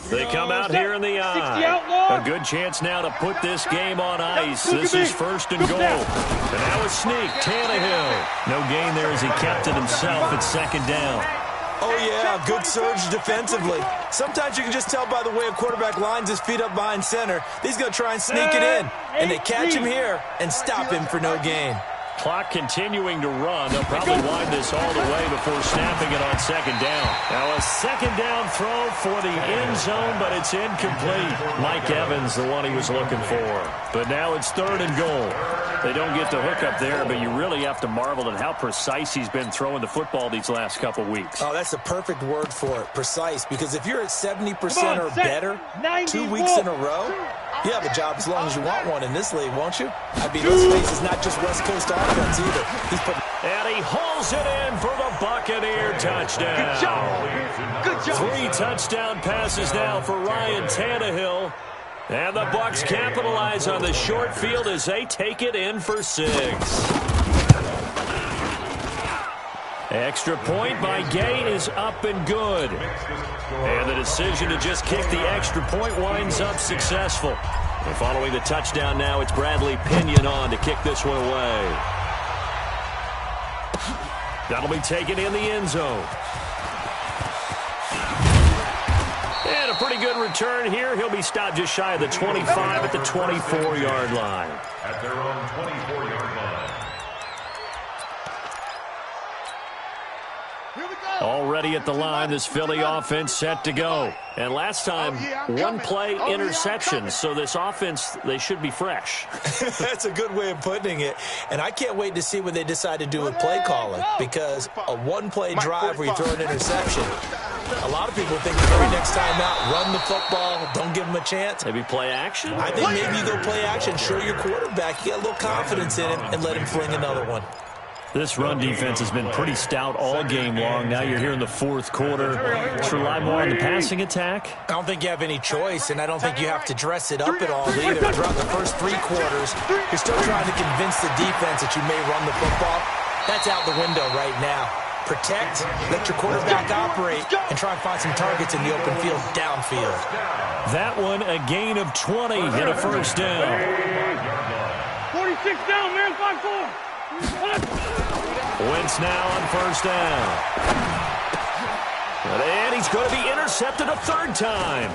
They come out here in the eye. A good chance now to put this game on ice. This is first and goal. And now a sneak. Tannehill. No gain there as he kept it himself at second down. Oh, yeah, good surge defensively. Sometimes you can just tell by the way a quarterback lines his feet up behind center. He's going to try and sneak it in. And they catch him here and stop him for no gain. Clock continuing to run. They'll probably wind this all the way before snapping it on second down. Now a second down throw for the end zone, but it's incomplete. Mike Evans, the one he was looking for. But now it's third and goal. They don't get the hook up there, but you really have to marvel at how precise he's been throwing the football these last couple weeks. Oh, that's the perfect word for it, precise, because if you're at 70% or better 2 weeks in a row, you have a job as long as you want one in this league, won't you? I mean, let's face it's not just West Coast offense either. And he hauls it in for the Buccaneer touchdown. Good job. 3 touchdown passes now for Ryan Tannehill. And the Bucs capitalize on the short field as they take it in for 6. Extra point by Gay is up and good. And the decision to just kick the extra point winds up successful. And following the touchdown now, it's Bradley Pinion on to kick this one away. That'll be taken in the end zone. And a pretty good return here. He'll be stopped just shy of the 25 at the 24-yard line. At their own 24-yard line. Already at the line, this Philly offense set to go. And last time, one play interception. So this offense, they should be fresh. That's a good way of putting it. And I can't wait to see what they decide to do with play calling, because a one-play drive where you throw an interception, a lot of people think the very next time out, run the football, don't give them a chance. Maybe play action? I think maybe you go play action, show your quarterback, you get a little confidence in him, and let him fling another one. This run defense has been pretty stout all game long. Now you're here in the fourth quarter. Let's rely more on the passing attack. I don't think you have any choice, and I don't think you have to dress it up at all either. Throughout the first 3 quarters, you're still trying to convince the defense that you may run the football. That's out the window right now. Protect, let your quarterback operate, and try and find some targets in the open field downfield. That one a gain of 20 and a first down. 46 down, man, 5-4. Wentz now on first down. And he's going to be intercepted a third time.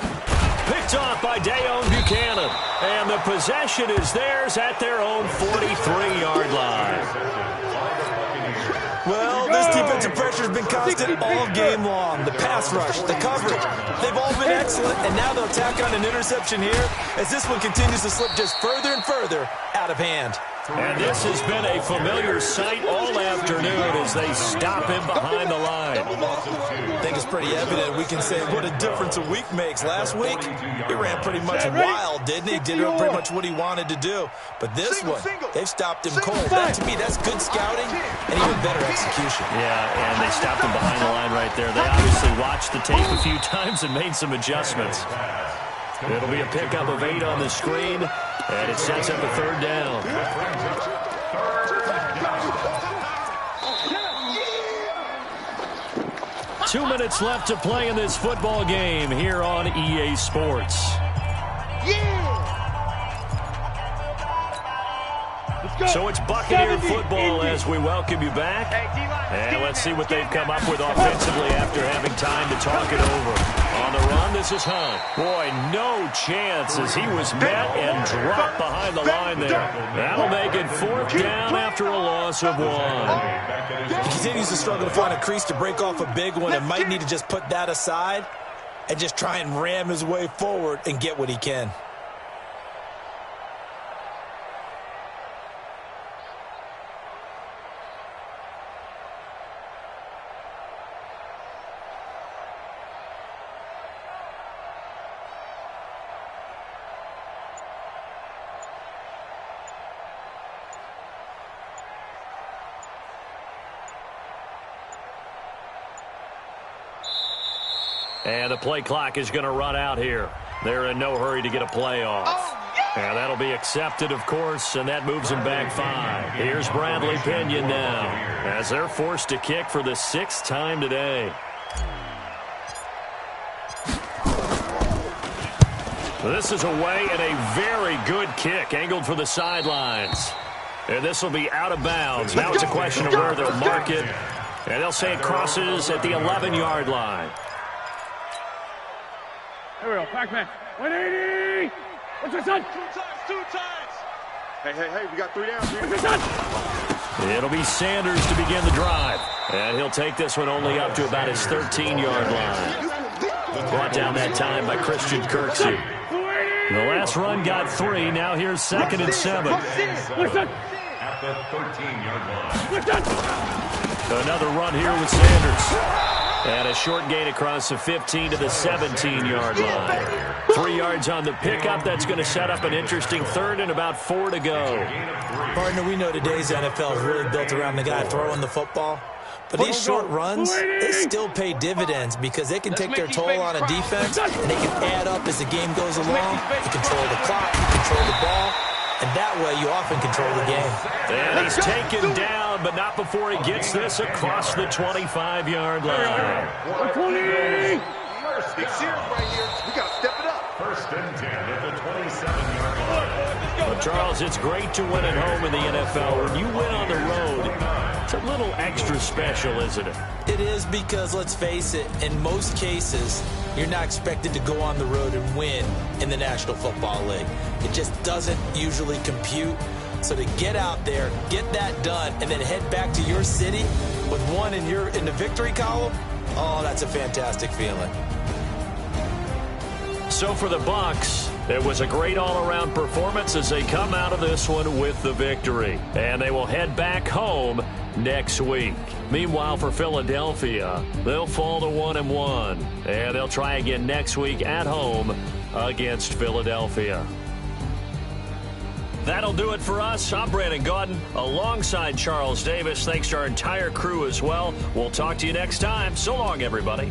Picked off by Dayon Buchanan. And the possession is theirs at their own 43-yard line. Well, this defensive pressure has been constant all game long. The pass rush, the coverage, they've all been excellent, and now they'll tack on an interception here as this one continues to slip just further and further out of hand. And this has been a familiar sight all afternoon as they stop him behind the line. I think it's pretty evident. We can say what a difference a week makes. Last week, he ran pretty much wild, didn't he? Did pretty much what he wanted to do. But this one, they've stopped him cold. That, to me, that's good scouting and even better execution. Yeah, and they stopped him behind the line right there. They obviously watched the tape a few times and made some adjustments. It'll be a pickup of 8 on the screen, and it sets up a third down. Two minutes left to play in this football game here on EA Sports. So it's Buccaneer football as we welcome you back. And let's see what they've come up with offensively after having time to talk it over. On the run, this is Hunt. Boy, no chance as he was met and dropped behind the line there. That'll make it fourth down after a loss of 1. He continues to struggle to find a crease to break off a big one and might need to just put that aside and just try and ram his way forward and get what he can. And the play clock is going to run out here. They're in no hurry to get a play off. And that'll be accepted, of course, and that moves them back 5. Here's Bradley Pinion now as they're forced to kick for the 6th time today. This is away and a very good kick, angled for the sidelines. And this will be out of bounds. Now it's a question of where they'll mark it. And they'll say it crosses at the 11-yard line. Here we go, Pac-Man. 180! What's your son? 2 times. Hey, we got 3 down. What's your son? It'll be Sanders to begin the drive. And he'll take this one only up to about his 13-yard line. Brought down that time by Christian Kirksey. The last run got 3. Now here's 2nd and 7. At the 13-yard line. Another run here with Sanders. And a short gain across the 15 to the 17-yard line. 3 yards on the pickup. That's going to set up an interesting 3rd and about 4 to go. Partner, we know today's NFL is really built around the guy throwing the football. But these short runs, they still pay dividends because they can take their toll on a defense, and they can add up as the game goes along. You control the clock, you control the ball, and that way you often control the game. And he's taken down, but not before he gets this across the 25-yard line. 20! It's serious right here. We got to step it up. 1st and 10 at the 27-yard line. Well, Charles, it's great to win at home in the NFL. When you win on the road, it's a little extra special, isn't it? It is because, let's face it, in most cases, you're not expected to go on the road and win in the National Football League. It just doesn't usually compute. So to get out there, get that done, and then head back to your city with 1 in the victory column, oh, that's a fantastic feeling. So for the Bucs, it was a great all-around performance as they come out of this one with the victory. And they will head back home next week. Meanwhile, for Philadelphia, they'll fall to 1-1. And they'll try again next week at home against Philadelphia. That'll do it for us. I'm Brandon Gaudin alongside Charles Davis. Thanks to our entire crew as well. We'll talk to you next time. So long, everybody.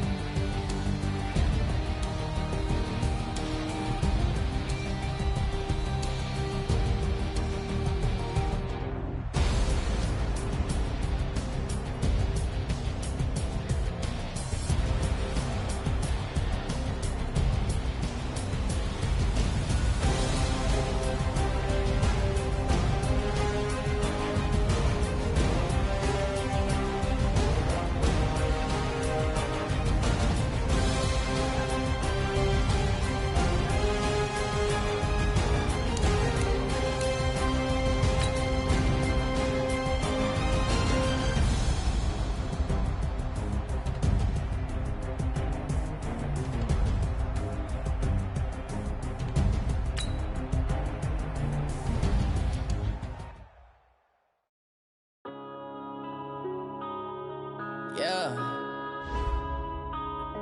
Yeah.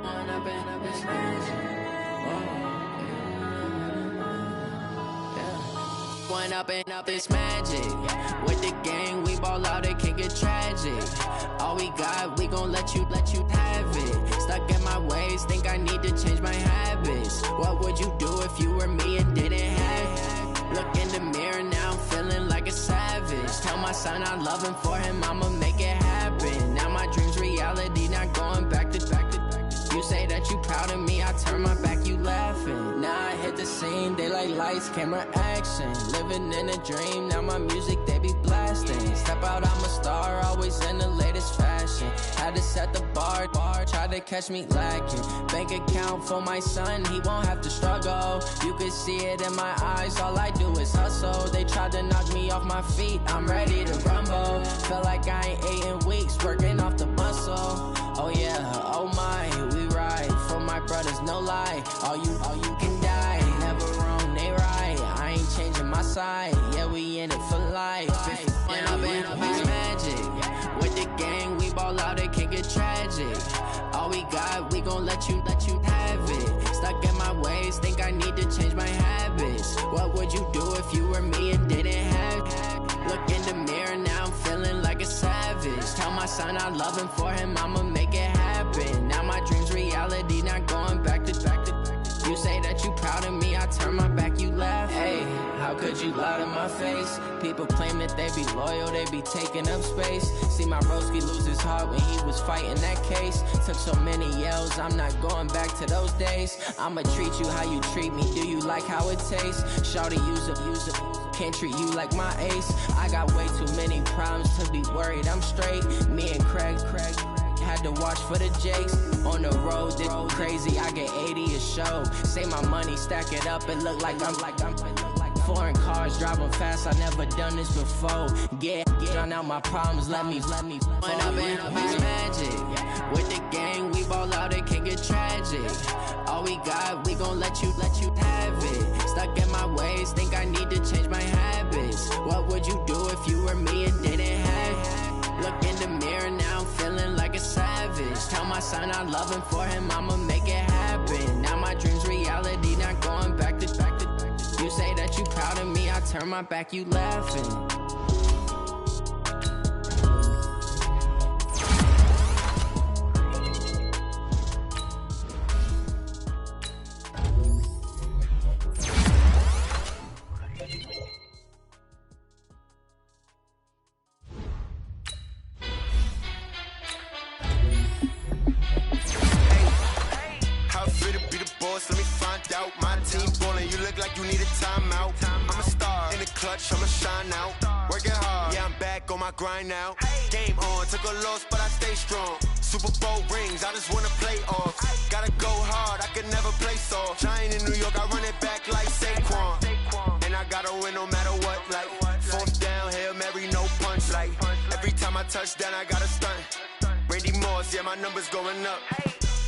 When I've been up this When up this magic. With the gang, we ball out, it can get tragic. All we got, we gon' let you have it. Stuck in my ways, think I need to change my habits. What would you do if you were me and didn't have it? Look in the mirror, now I'm feeling like a savage. Tell my son I love him, for him I'ma make it happen. Now my dream's reality, not going back to. You say that you proud of me, I turn my back, you laughing. Now I hit the scene, daylight lights, camera action. Living in a dream, now my music, they be blasting. Step out, I'm a star, always in the latest fashion. Had to set the bar, try to catch me lacking. Bank account for my son, he won't have to struggle. You can see it in my eyes, all I do is hustle. They tried to knock me off my feet, I'm ready to rumble. Feel like I ain't ate in weeks, working off the muscle. Oh yeah, oh my, we ride for my brothers, no lie. All you can die, never wrong, they right. I ain't changing my side, yeah, we in it for life. When I've been up this magic. With the gang, we ball out, it can get tragic. All we got, we gon' let you have it. Stuck in my ways, think I need to change my habits. What would you do if you were me and didn't have it? Look in the mirror, now I'm feeling like a savage. Tell my son I love him, for him I'ma make it happen. Now my dream's reality, not going back to. You say that you proud of me, I turn my back, you laugh. Hey, how could you lie to my face? People claim that they be loyal, they be taking up space. See my broski lose his heart when he was fighting that case. Took so many yells, I'm not going back to those days. I'ma treat you how you treat me, do you like how it tastes? Shawty, use it. Can't treat you like my ace. I got way too many problems to be worried, I'm straight. Me and Craig had to watch for the Jakes. On the road, this crazy, I get 80 a show. Say my money, stack it up, it look like I'm foreign cars, driving fast, I never done this before. Get drown out my problems, let me When I've been up this magic. With the gang, we ball out, it can get tragic. All we got, we gon' let you have it. Stuck in my ways, think I need to change my habits. What would you do if you were me and didn't have it? Look in the mirror, now I'm feeling like a savage. Tell my son I love him, for him I'ma make it happen. Now my dream's reality, not going back to. You say that you proud of me, I turn my back, you laughing. I'ma shine out, working hard, yeah, I'm back on my grind now. Game on, took a loss, but I stay strong. Super Bowl rings, I just wanna play off. Gotta go hard, I can never play soft. Giant in New York, I run it back like Saquon. And I gotta win no matter what, like fourth down, Hail Mary, no punch. Like every time I touch down, I gotta stunt. Randy Moss, yeah, my numbers going up.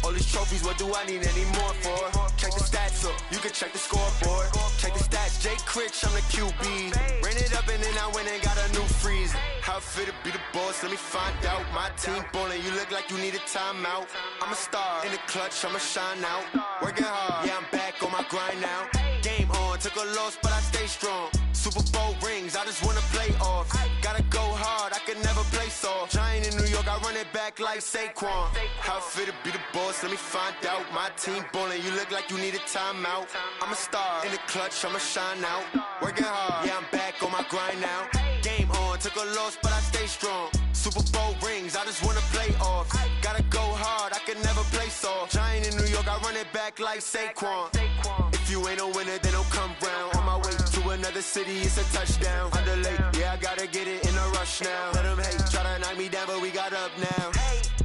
All these trophies, what do I need any more for? Check the stats up, you can check the scoreboard. Check the stats, Jay Critch, I'm the QB. Ran it up and then I went and got a new freeze. How fit to be the boss, let me find out. My team ballin', you look like you need a timeout. I'm a star, in the clutch, I'ma shine out. Working hard, yeah, I'm back on my grind now. Game on, took a loss, but I stay strong. Super Bowl rings, I just wanna play off. Gotta go hard, I can never play soft. Giant in New York, I run it back like Saquon. How fit to be the boss, let me find out. My team ballin', you look like you need a timeout. I'm a star, in the clutch, I'ma shine out. Working hard, yeah, I'm back on my grind now. Game on, took a loss, but I stay strong. Super Bowl rings, I just wanna play off. Gotta go hard, I can never play soft. Giant in New York, I run it back like Saquon. If you ain't a winner, then don't come round. On my way to another city, it's a touchdown. Underlay, yeah, I gotta get it in a rush now. Let them hate, try to knock me down, but we got up now.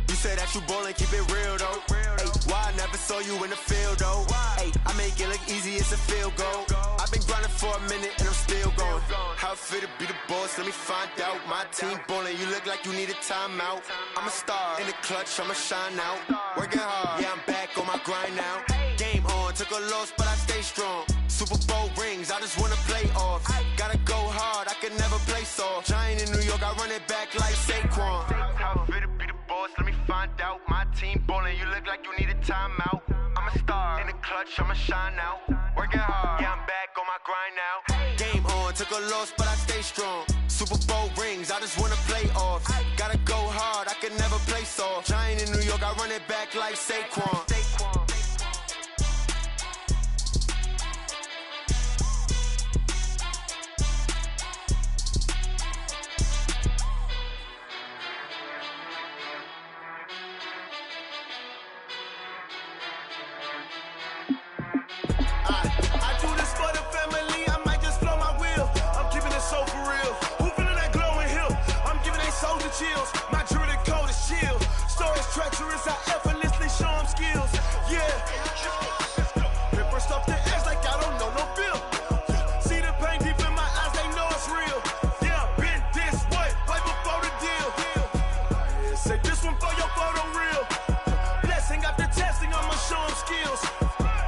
You say that you ballin', keep it real though. Hey, why I never saw you in the field though? Hey, I make it look easy, it's a field goal. I've been grinding for a minute and I'm still going. How fit to be the boss, let me find out. My team ballin', you look like you need a timeout. I'm a star, in the clutch, I'ma shine out. Working hard, yeah, I'm back on my grind now. Game on, took a loss, but I stay strong. Super Bowl rings, I just wanna play off. Gotta go hard, I can never play soft. Giant in New York, I run it back like Saquon. How fit to be the boss, let me find touch, I'ma shine out. Working hard, yeah, I'm back on my grind now. Game on, took a loss, but I stay strong. Super Bowl rings, I just wanna play off. Gotta go hard, I can never play soft. Giant in New York, I run it back like Saquon. I do this for the family, I might just blow my wheel. I'm keeping it so for real. Who feeling that glowing hill? I'm giving they soldier chills. My jewelry code is chill. Stories treacherous, I effortlessly show them skills. Yeah. Ripper stuff the edge like I don't know no feel. See the pain deep in my eyes, they know it's real. Yeah, been this way, right before the deal. Say this one for your photo real. Blessing after testing, I'ma show them skills.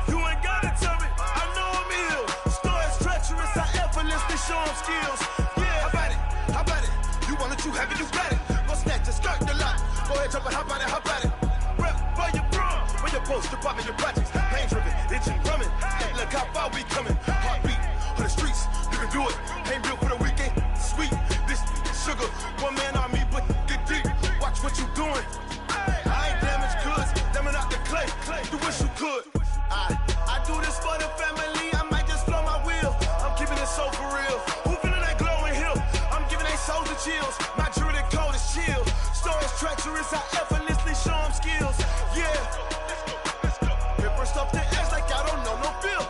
You ain't gotta tell me, I know I'm ill. Stories treacherous, I effortlessly show them skills. Yeah, how about it? You want it, you have it, you got it. Go snatch it, skirt the lot. Go ahead, jump it, how about it? Rep where you from, where you post, department, your projects. Pain driven, itching, drumming. Hey, look how far we coming. Heartbeat on the streets, you can do it. Ain't built for the weekend, sweet. This sugar, one man army, but get deep. Watch what you doing. I ain't damaged goods, damning out the clay. You wish you could. I do this for the family, I might just blow my wheel. I'm keeping it so for real. Who feeling that glowing hill? I'm giving they soldier chills. My jewelry code is chill. Stories treacherous, I effortlessly show them skills. Yeah. Ripper stuff the edge like I don't know no feel.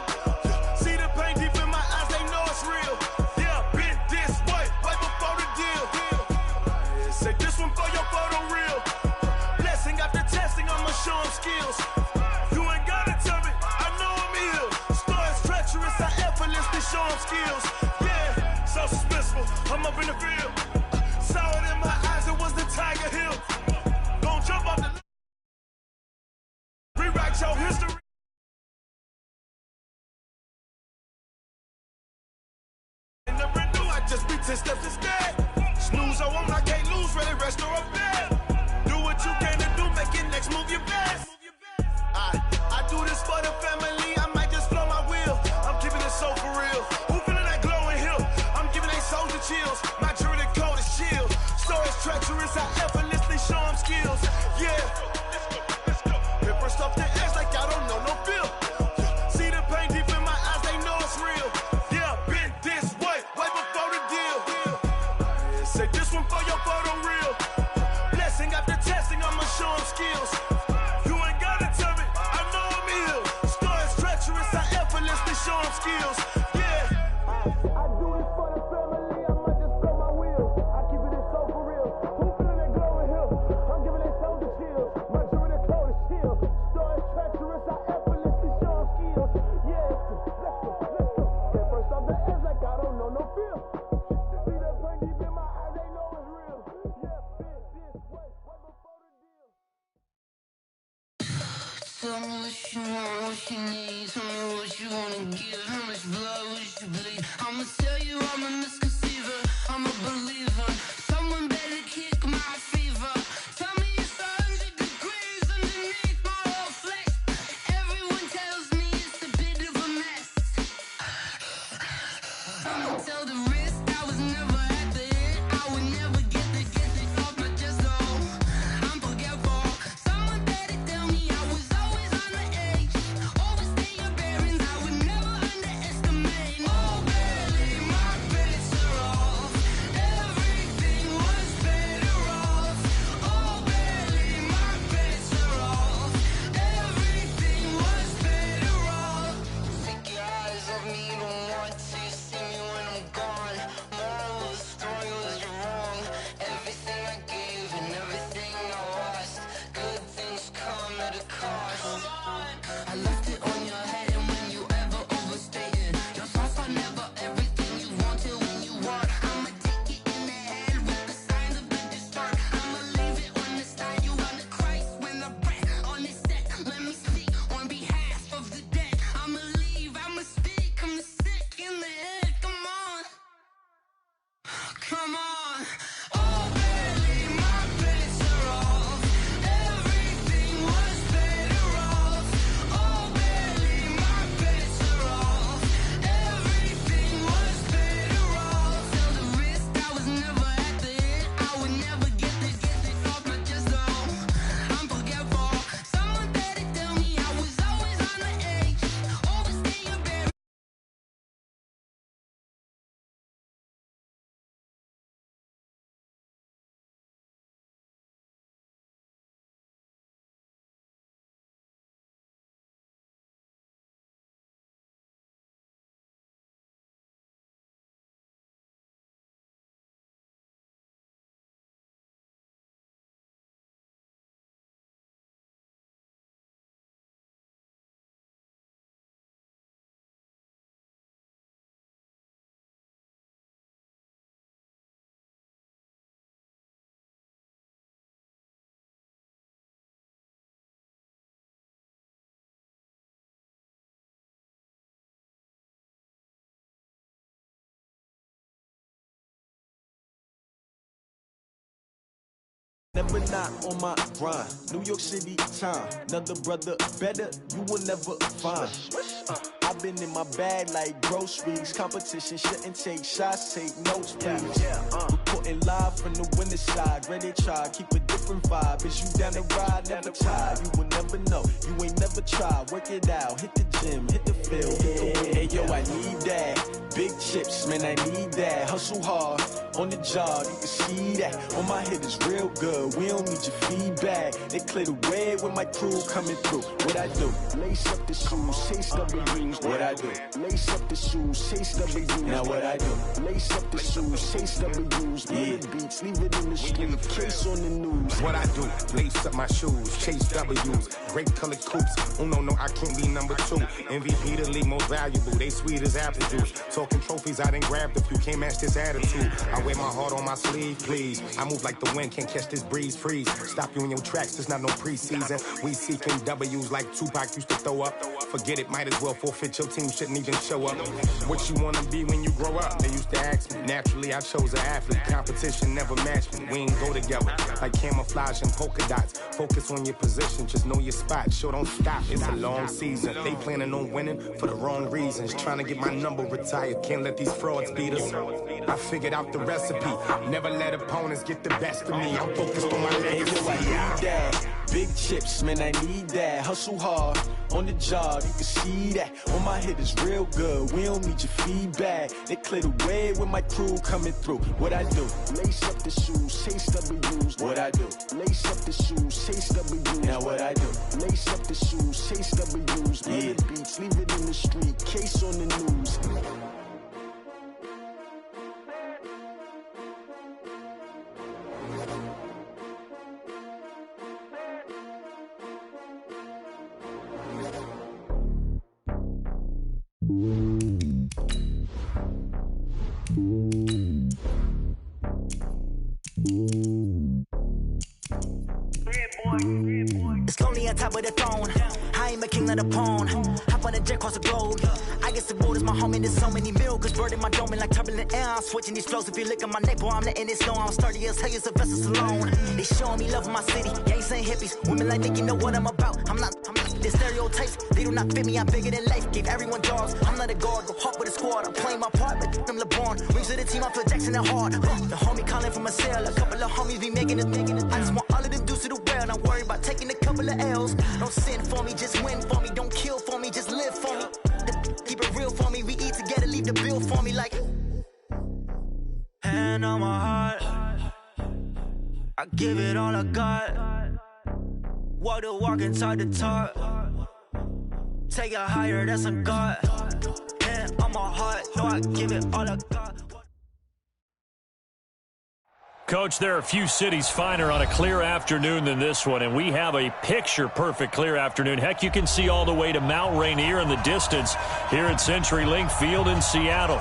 See the pain deep in my eyes, they know it's real. Yeah, been this way, right before the deal. Say this one for your photo real. Blessing after testing, I'ma show them skills. You ain't gotta tell me, I know I'm ill. Stories treacherous, I effortlessly show them skills. Yeah, so suspenseful, I'm up in the field. Saw it in my eyes, it was the Tiger Hill. Don't jump off the rewrite your history. In the renew, I just be 10 steps instead. Snooze, I won't, I can't lose, ready, rest or up bed. Do what you can to do, make it next move your best. I do this for the family, I might just blow my wheel. I'm keeping it so for real. Who feeling that glowing hill? I'm giving they soldier chills. My jewelry code is chill. Stories treacherous, I effortlessly show them skills. Yeah. Ripper stuff the edge like I don't know no feel. See the pain deep in my eyes, they know it's real. Yeah, been this way, right before the deal. Say this one for your photo real. Blessing after testing, I'ma show them skills. You ain't gotta tell me, I know I'm ill. Stories treacherous, I effortlessly show them skills. Yeah. I do this for the family, I might just blow my wheel. I keep it so for real. Who feeling that glowing hill? I'm giving they soldier chills. My jewelry code is chill. Stories treacherous, I effortlessly show them skills. Yeah, let's go. Get first off the edge like I don't know no feel. See that pain deep in my eyes, they know it's real. Yeah, been this way, right before the deal. Tell me what you want, what you need. Tell me what you wanna give. How much blood would you bleed? I'ma tell you I'm a misconceiver. I'm a believer. Someone better kick my fever. Tell me it's 100 degrees underneath my whole flesh. Everyone tells me it's a bit of a mess. I'ma tell the risk I was never at the end. I would never get the off my chest. Oh, I'm forgetful. Someone better tell me I was always on the edge. Overstay your bearings, I would never underestimate. Oh, barely, my bets are off. Never not on my grind. New York City time. Another brother better, you will never find. I've been in my bag like groceries. Competition shouldn't take shots, take notes, please. Reporting live from the winter side. Ready to try, keep a different vibe. Is you down the ride, never tired. You will never know, you ain't never tried. Work it out, hit the gym, hit the field, hit the wind. Hey yo, I need that. Big chips, man, I need that. Hustle hard, on the job, you can see that. On my head is real good, we don't need your feedback. They clear the way when my crew coming through. What I do? Lace up the shoes, chase W's. What I do? Lace up the shoes, chase W's. Now what I do? Lace up the shoes, chase W's. Yeah. Beats, leave it in the street, case on the news. What I do? Lace up my shoes, chase W's. Great colored coops. Oh no, I can't be number 2. MVP the league most valuable. They sweet as apple juice. Talking trophies, I didn't grab the few. Can't match this attitude. I wear my heart on my sleeve, please. I move like the wind, can't catch this breeze, freeze. Stop you in your tracks, there's not no preseason. We seeking W's like Tupac used to throw up. Forget it, might as well forfeit. Your team shouldn't even show up. What you wanna be when you grow up? They used to ask me. Naturally, I chose an athlete. Competition never matched me. We ain't go together like camouflage and polka dots. Focus on your position, just know your spot. Sure, don't stop. It's a long season. They planning on winning for the wrong reasons. Trying to get my number retired. Can't let these frauds beat us. I figured out the recipe. Never let opponents get the best of me. I'm focused on my legacy. I need that. Big chips, man, I need that. Hustle hard, on the job, you can see that. On my head is real good, we don't need your feedback. They clear the way when my crew coming through. What I do? Lace up the shoes, chase W's. What I do? Lace up the shoes, chase W's. Now what I do? Lace up the shoes, chase W's. Yeah. Beats, leave it in the street, case on the news. It's lonely on top of the throne. I am a king of the pawn. Hop on a jet across the globe. I guess the boat is my home and there's so many milk. Cause bird in my dome and like turbulent air. I'm switching these flows. If you look at my neck, boy, I'm letting it snow. I'm sturdy as hell, as a vessel alone. They showing me love in my city. Gangs and hippies. Women like Nick, you know what I'm about. I'm not the stereotypes. They do not fit me. I'm bigger than life. Gave everyone jobs. I'm not a guard. Go hard with a squad. I'm playing my part, but I'm LeBron. Rings of the team, I feel Jackson and hard. The homie calling from a cell. A couple of homies be making it. I just want all of them dudes to do well. Not worry about taking a couple of L's. Don't sin for me, just win for me. Don't kill for me, just live for me. Keep it real for me. We eat together, leave the bill for me like. Hand on my heart, I give it all I got. Walk the walk and talk the talk. Take it higher, that's a God. Hand on my heart, no, I give it all I got. Coach, there are a few cities finer on a clear afternoon than this one, and we have a picture-perfect clear afternoon. Heck, you can see all the way to Mount Rainier in the distance here at CenturyLink Field in Seattle.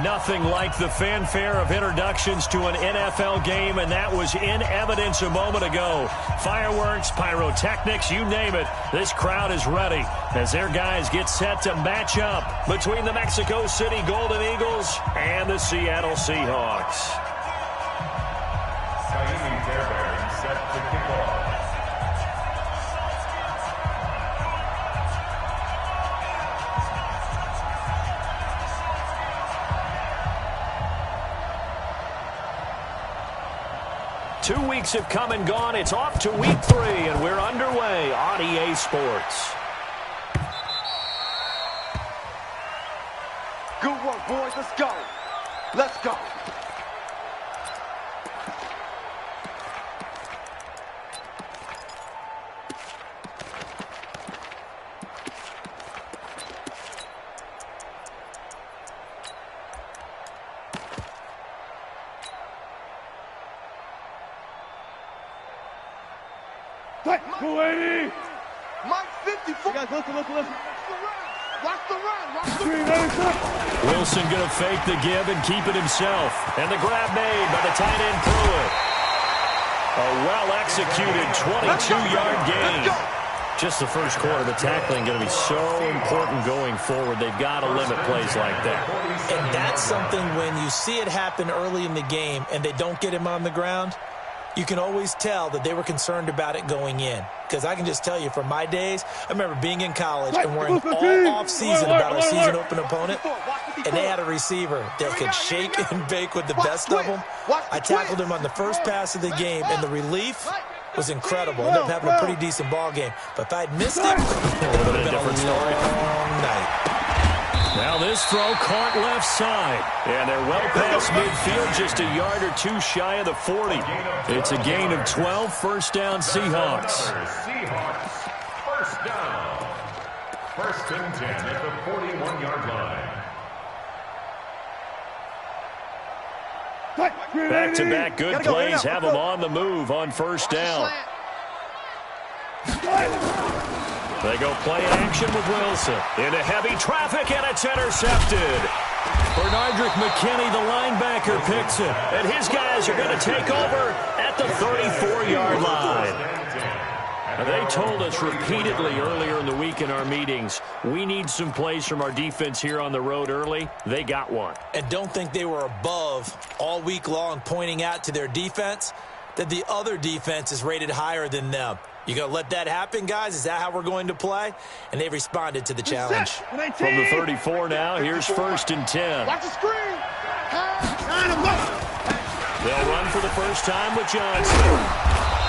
Nothing like the fanfare of introductions to an NFL game, and that was in evidence a moment ago. Fireworks, pyrotechnics, you name it. This crowd is ready as their guys get set to match up between the Mexico City Golden Eagles and the Seattle Seahawks. Set to kick off. Two weeks have come and gone. It's off to week 3, and we're underway on EA Sports. Good work, boys. Let's go. Let's go. Mike 54. Guys, listen. Watch the run. Wilson going to fake the give and keep it himself. And the grab made by the tight end Pruitt. A well-executed 22-yard gain. Just the first quarter, the tackling going to be so important going forward. They've got to limit plays like that. And that's something when you see it happen early in the game and they don't get him on the ground, you can always tell that they were concerned about it going in. Because I can just tell you, from my days, I remember being in college and worrying all off-season about our season-open opponent, and they had a receiver that could shake and bake with the best of them. I tackled him on the first pass of the game, and the relief was incredible. Ended up having a pretty decent ball game. But if I'd missed it, it would have been a long night. Now this throw caught left side. And they're well past midfield, just a yard or two shy of the 40. It's a gain of 12, first down Seahawks. Seahawks, first down. First and 10 at the 41-yard line. Back-to-back good plays have them on the move on first down. They go play action with Wilson. Into heavy traffic, and it's intercepted. Bernardrick McKinney, the linebacker, picks it. And his guys are going to take over at the 34-yard line. They told us repeatedly earlier in the week in our meetings, we need some plays from our defense here on the road early. They got one. And don't think they were above all week long pointing out to their defense that the other defense is rated higher than them. You going to let that happen, guys? Is that how we're going to play? And they responded to the challenge. From the 34 now, here's first and 10. Watch the screen. They'll run for the first time with Johnson.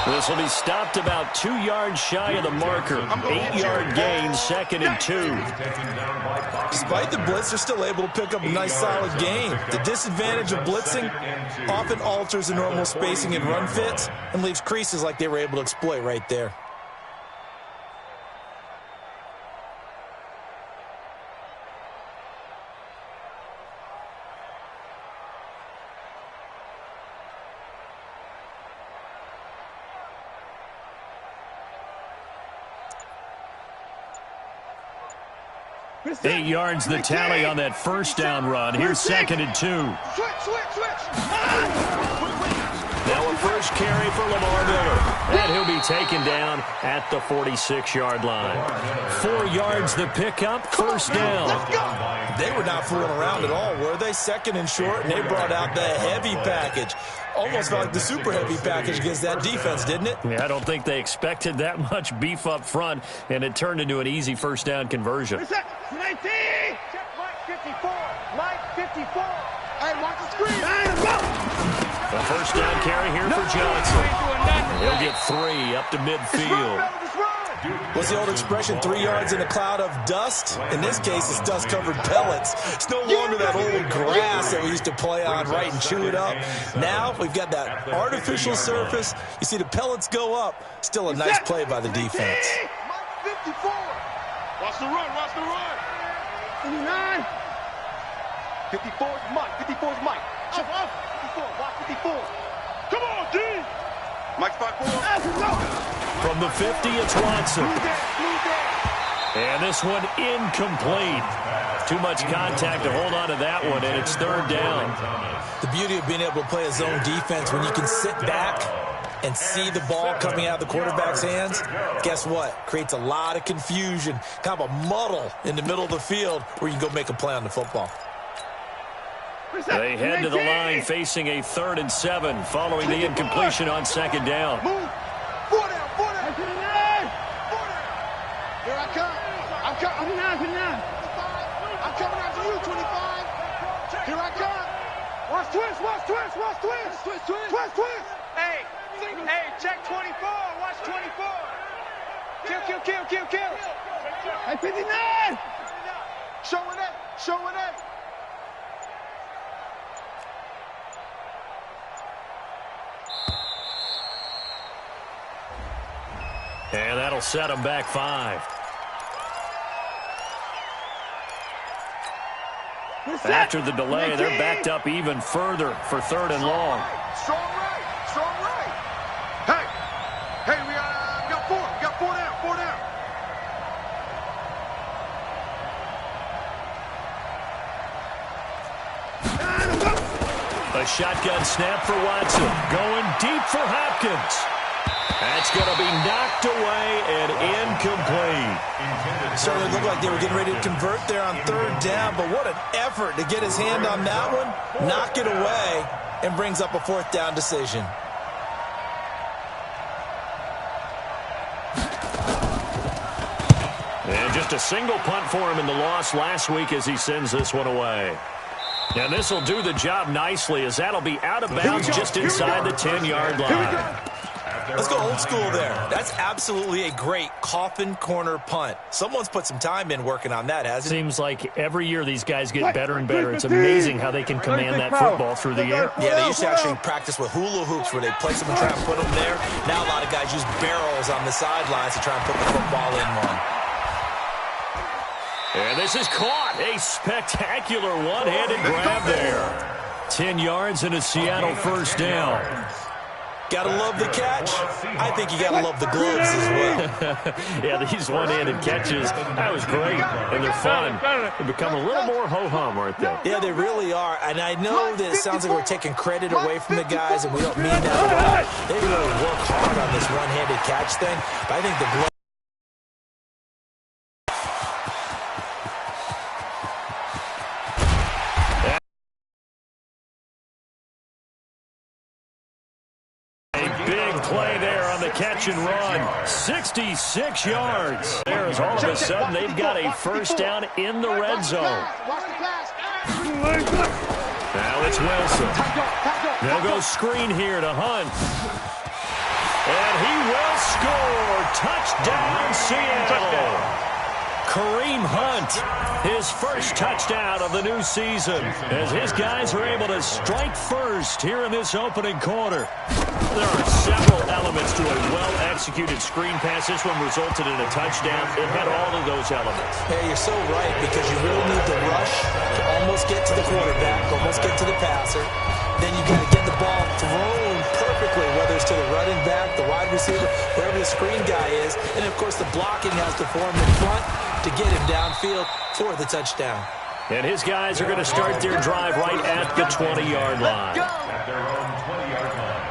This will be stopped about 2 yards shy of the marker. 8-yard gain, second and 2. Despite the blitz, they're still able to pick up a nice solid gain. The disadvantage of blitzing often alters the normal spacing and run fits and leaves creases like they were able to exploit right there. Eight yards the tally on that first down run. Here's second and 2. Now a first carry for Lamar Miller. And he'll be taken down at the 46-yard line. 4 yards the pickup, first down. They were not fooling around at all, were they? Second and short, and they brought out the heavy package. Almost felt like the super heavy package against that defense, didn't it? Yeah, I don't think they expected that much beef up front, and it turned into an easy first down conversion. 19! Mike 54! Mike 54! Hey, watch the screen! A first down carry here for Johnson. He'll get 3 up to midfield. What's the old expression, 3 yards in a cloud of dust? In this case, it's dust-covered pellets. It's no longer that old grass that we used to play on, right, and chew it up. Now we've got that artificial surface. You see the pellets go up. Still a nice play by the defense. 54! Watch the run, watch the run! 59! 54 is Mike, 54 is Mike. Off, 54, watch 54. Come on, D! Mike's 5-4. From the 50, it's Watson. And this one incomplete. Too much contact to hold on to that one, and it's third down. The beauty of being able to play a zone defense when you can sit back and see the ball coming out of the quarterback's hands, guess what? Creates a lot of confusion, kind of a muddle in the middle of the field where you can go make a play on the football. They head to the line facing a 3rd and 7 following the incompletion on second down. Move. 4 down, 4 down. 4 down. Here I come. I'm coming out. I'm coming out to you, 25. Here I come. Watch twist. Hey, check 24. Watch 24. Kill. Hey, 59. Showing it. And that'll set them back 5. After the delay, they're backed up even further for 3rd and long. Strong right. Hey, we got 4. We got 4 down. A shotgun snap for Watson. Going deep for Hopkins. That's going to be knocked away and incomplete. Certainly looked like they were getting ready to convert there on 3rd down, but what an effort to get his hand on that one, knock it away, and brings up a 4th down decision. Just a single punt for him in the loss last week as he sends this one away. And this will do the job nicely as that'll be out of bounds just inside the 10-yard line. Let's go old school there. That's absolutely a great coffin corner punt. Someone's put some time in working on that, hasn't it? Seems like every year these guys get better and better. It's amazing how they can command that football through the air. Yeah, they used to actually practice with hula hoops where they place them and try and put them there. Now a lot of guys use barrels on the sidelines to try and put the football in one. And this is caught. A spectacular one-handed grab there. 10 yards and a Seattle first down. Gotta love the catch. I think you gotta love the gloves as well. Yeah, these one-handed catches, that was great, and they're fun. They become a little more ho-hum, aren't they? Yeah, they really are, and I know that it sounds like we're taking credit away from the guys, and we don't mean that at all. They really work hard on this one-handed catch thing, but I think the glove. Play there on the catch and run. 66 yards. There's all of a sudden they've got a first down in the red zone. Now it's Wilson. They'll go screen here to Hunt. And he will score. Touchdown, Seattle. Kareem Hunt, his first touchdown of the new season, as his guys are able to strike first here in this opening quarter. There are several elements to a well-executed screen pass. This one resulted in a touchdown. It had all of those elements. Yeah, you're so right, because you really need the rush to almost get to the quarterback, almost get to the passer. Then you got to get the ball thrown perfectly, whether it's to the running back, the wide receiver, wherever the screen guy is. And, of course, the blocking has to form in front to get him downfield for the touchdown. And his guys are going to start their drive right at the 20-yard line. At their own 20-yard line.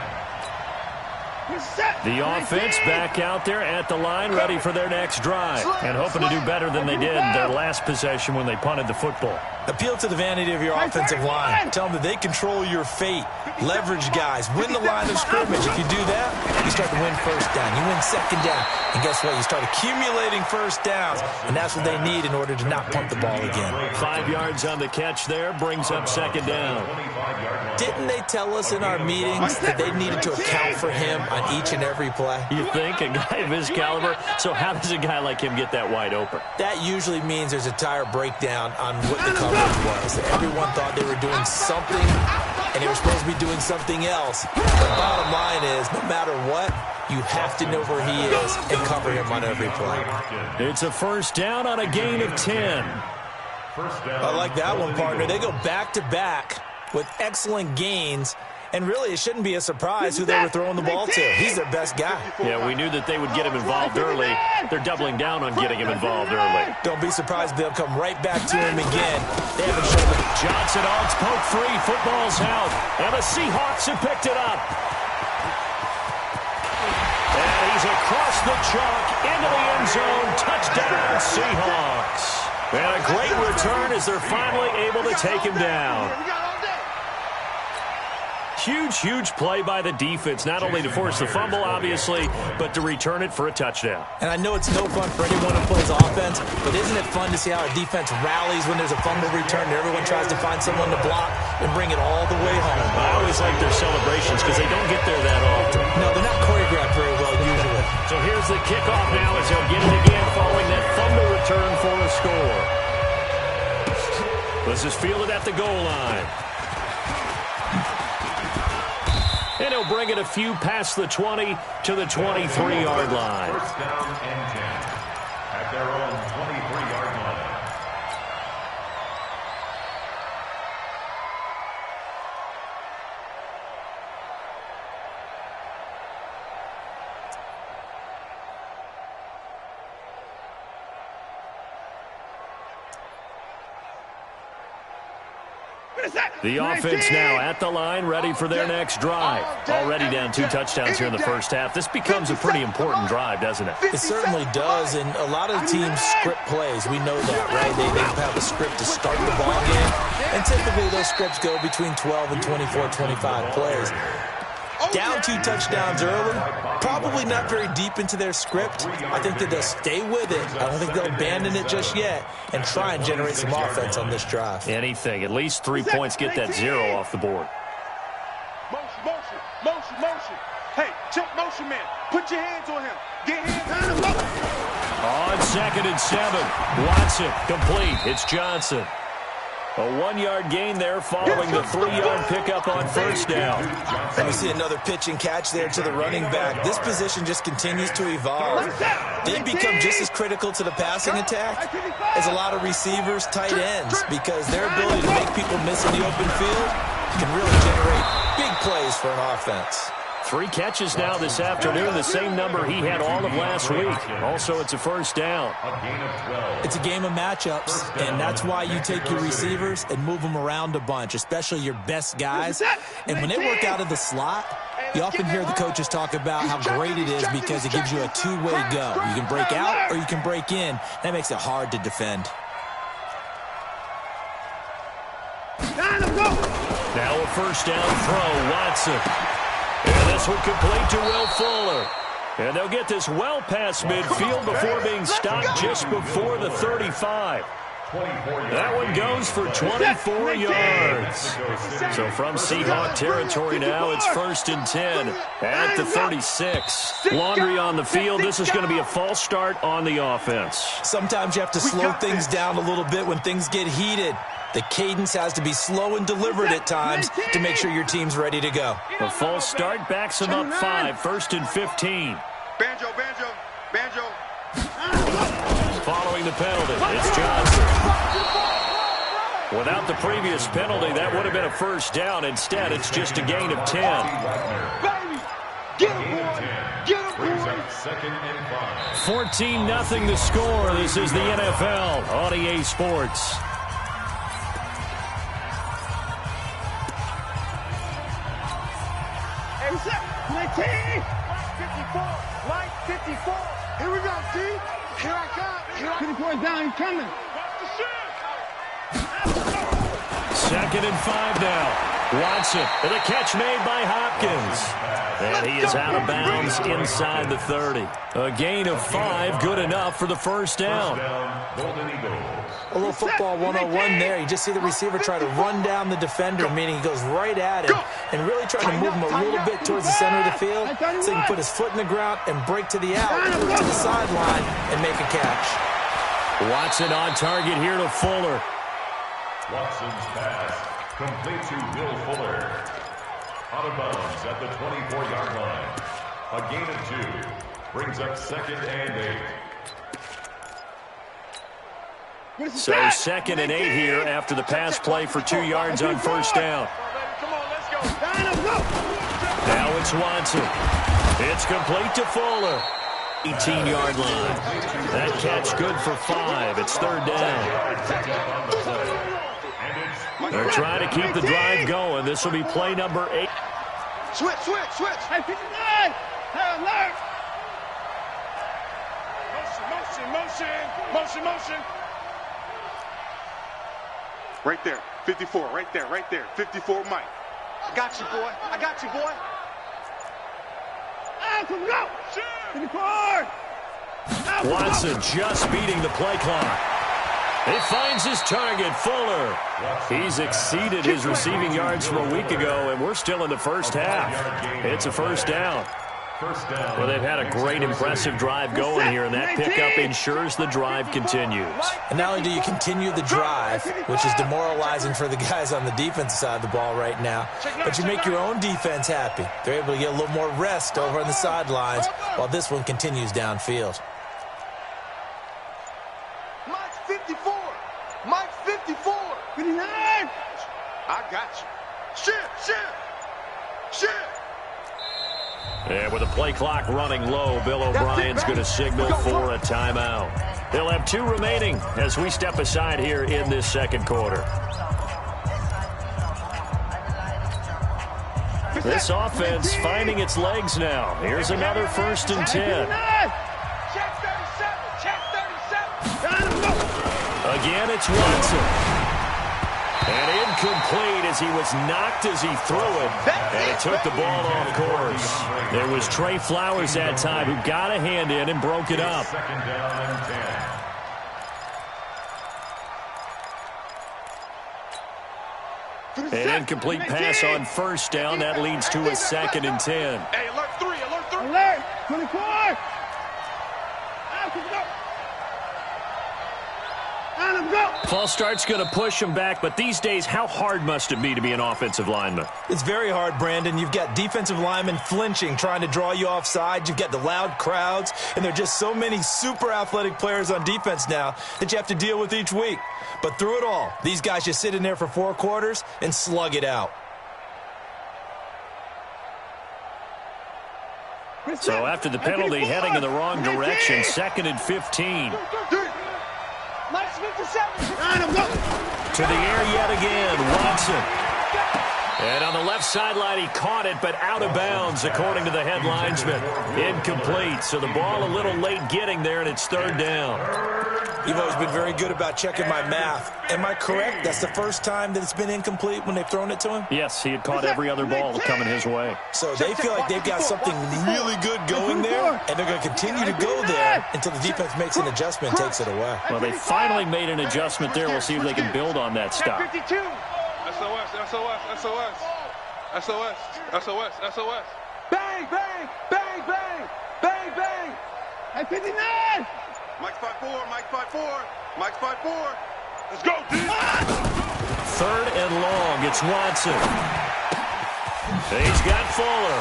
The offense back out there at the line, ready for their next drive, and hoping to do better than they did their last possession when they punted the football. Appeal to the vanity of your offensive line. Tell them that they control your fate. Leverage guys. Win the line of scrimmage. If you do that, you start to win first down. You win second down. And guess what? You start accumulating first downs, and that's what they need in order to not punt the ball again. 5 yards on the catch there brings up second down. Didn't they tell us in our meetings that they needed to account for him on each and every play? You think? A guy of his caliber? So how does a guy like him get that wide open? That usually means there's a tire breakdown on what the coverage was. Everyone thought they were doing something, and they were supposed to be doing something else. The bottom line is, no matter what, you have to know where he is and cover him on every play. It's a first down on a gain of 10. I like that one, partner. They go back-to-back with excellent gains. And really, it shouldn't be a surprise who they were throwing the ball to. He's their best guy. Yeah, we knew that they would get him involved early. They're doubling down on getting him involved early. Don't be surprised if they'll come right back to him again. They haven't shown him. Johnson on poke free. Football's out. And the Seahawks have picked it up. And he's across the chalk into the end zone. Touchdown, Seahawks. And a great return as they're finally able to take him down. Huge, huge play by the defense, not only to force the fumble, obviously, but to return it for a touchdown. And I know it's no fun for anyone who plays offense, but isn't it fun to see how a defense rallies when there's a fumble return and everyone tries to find someone to block and bring it all the way home? I always like their celebrations because they don't get there that often. No, they're not choreographed very well usually. So here's the kickoff now as they'll get it again following that fumble return for a score. This is fielded at the goal line. And he'll bring it a few past the 20 to the 23-yard line. First down and 10 at their own 23-yard line. The offense now at the line, ready for their next drive. Already down 2 touchdowns here in the first half. This becomes a pretty important drive, doesn't it? It certainly does, and a lot of teams script plays. We know that, right? They have a script to start the ball game, and typically those scripts go between 12 and 24, 25 plays. down 2 touchdowns early, probably not very deep into their script. I think that they'll stay with it. I don't think they'll abandon it just yet and try and generate some offense on this drive. Anything. At least 3 points, get that 0 off the board. Motion. Hey, check motion man. Put your hands on him. Get hands on him. On 2nd and 7. Watson, complete. It's Johnson. A 1-yard gain there following the 3-yard pickup on first down. And we see another pitch and catch there to the running back. This position just continues to evolve. They become just as critical to the passing attack as a lot of receivers, tight ends, because their ability to make people miss in the open field can really generate big plays for an offense. 3 catches now this afternoon, the same number he had all of last week. Also, it's a first down. It's a game of matchups, and that's why you take your receivers and move them around a bunch, especially your best guys. And when they work out of the slot, you often hear the coaches talk about how great it is because it gives you a two-way go. You can break out or you can break in. That makes it hard to defend. Now a first down throw, Watson. And this one complete to Will Fuller. And they'll get this well past midfield before being stopped just before the 35. That one goes for 24 yards. So from Seahawk territory now, it's 1st and 10 at the 36. Laundry on the field. This is going to be a false start on the offense. Sometimes you have to slow things down a little bit when things get heated. The cadence has to be slow and deliberate at times to make sure your team's ready to go. A false start backs him up 5, 1st and 15. Banjo. Following the penalty, it's Johnson. Without the previous penalty, that would have been a first down. Instead, it's just a gain of 10. Get him, 14-0 the score. This is the NFL on EA Sports. Line 54. Here we go, D. Here I come. 54 down, he's coming. 2nd and 5 now. Watson, and a catch made by Hopkins. And he is out of bounds inside the 30. A gain of 5, good enough for the first down. A little football 101 there. You just see the receiver try to run down the defender, meaning he goes right at him and really try to move him a little bit towards the center of the field so he can put his foot in the ground and break to the out, to the sideline, and make a catch. Watson on target here to Fuller. Watson's pass complete to Will Fuller. Out of bounds at the 24-yard line. A gain of 2 brings up 2nd and 8. So 2nd and 8 here after the pass play for 2 yards on first down. Now it's Watson. It's complete to Fuller. 18-yard line. That catch good for 5. It's 3rd down. They're trying to keep the drive going. This will be play number 8. Switch. Hey, 59. Hey, alert. Motion. Right there. 54. Right there. 54, Mike. I got you, boy. Go. 54. Watson just beating the play clock. He finds his target, Fuller. He's exceeded his receiving yards from a week ago, and we're still in the first half. It's a first down. Well, they've had a great, impressive drive going here, and that pickup ensures the drive continues. And not only do you continue the drive, which is demoralizing for the guys on the defensive side of the ball right now, but you make your own defense happy. They're able to get a little more rest over on the sidelines while this one continues downfield. Mike's 54. 59. I got you. Shit. And with the play clock running low, Bill O'Brien's going to signal for a timeout. They'll have 2 remaining as we step aside here in this second quarter. This offense finding its legs now. Here's another 1st and 10. Check 37. Again, it's Watson. And incomplete as he was knocked as he threw it. And it took the ball off course. There was Trey Flowers that time who got a hand in and broke it up. Second down and 10. An incomplete pass on first down. That leads to a 2nd and 10. Hey, alert 3, alert 3. Alert! 24! False start's going to push him back, but these days, how hard must it be to be an offensive lineman? It's very hard, Brandon. You've got defensive linemen flinching, trying to draw you offside. You've got the loud crowds, and there are just so many super athletic players on defense now that you have to deal with each week. But through it all, these guys just sit in there for 4 quarters and slug it out. So after the penalty, heading in the wrong direction, 2nd and 15. To the air yet again, Watson. And on the left sideline, he caught it, but out of bounds, according to the head linesman. Incomplete, so the ball a little late getting there, and it's 3rd down. You've always been very good about checking my math. Am I correct? That's the first time that it's been incomplete when they've thrown it to him? Yes, he had caught every other ball coming his way. So they feel like they've got something really good going there, and they're going to continue to go there until the defense makes an adjustment and takes it away. Well, they finally made an adjustment there. We'll see if they can build on that stop. SOS, SOS, SOS, SOS, SOS, SOS. Bang, bang, bang, bang, bang, bang. At 59! Mike's 5-4, Mike's 5-4, Mike's 5-4. Let's go, dude. 3rd and long. It's Watson. He's got Fuller.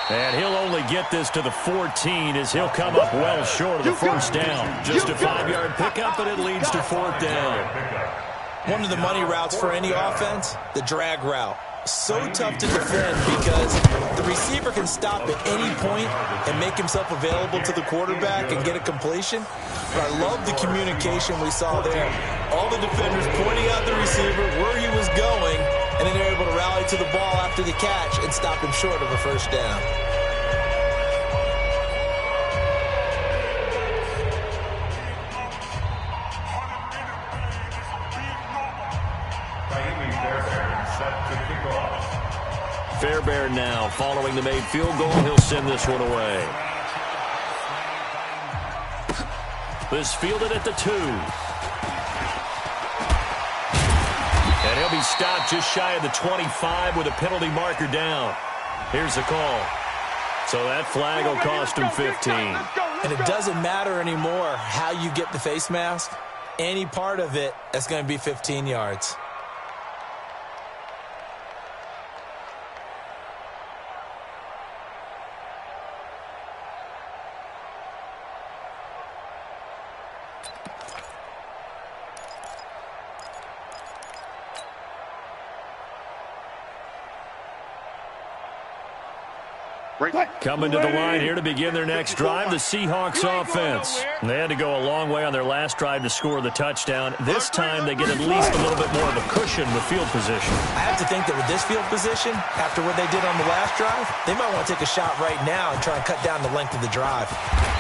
And he'll only get this to the 14 as he'll come up well short of the first down. Just a 5-yard pickup, and it leads to 4th down. One of the money routes for any offense, the drag route. So tough to defend because the receiver can stop at any point and make himself available to the quarterback and get a completion. But I love the communication we saw there. All the defenders pointing out the receiver where he was going, and then they're able to rally to the ball after the catch and stop him short of a first down. Fairbairn now following the made field goal. He'll send this one away. This fielded at the 2. And he'll be stopped just shy of the 25 with a penalty marker down. Here's the call. So that flag will cost him 15. And it doesn't matter anymore how you get the face mask. Any part of it, that's going to be 15 yards. Coming to the line here to begin their next drive, the Seahawks offense. They had to go a long way on their last drive to score the touchdown. This time they get at least a little bit more of a cushion with field position. I have to think that with this field position, after what they did on the last drive, they might want to take a shot right now and try and cut down the length of the drive.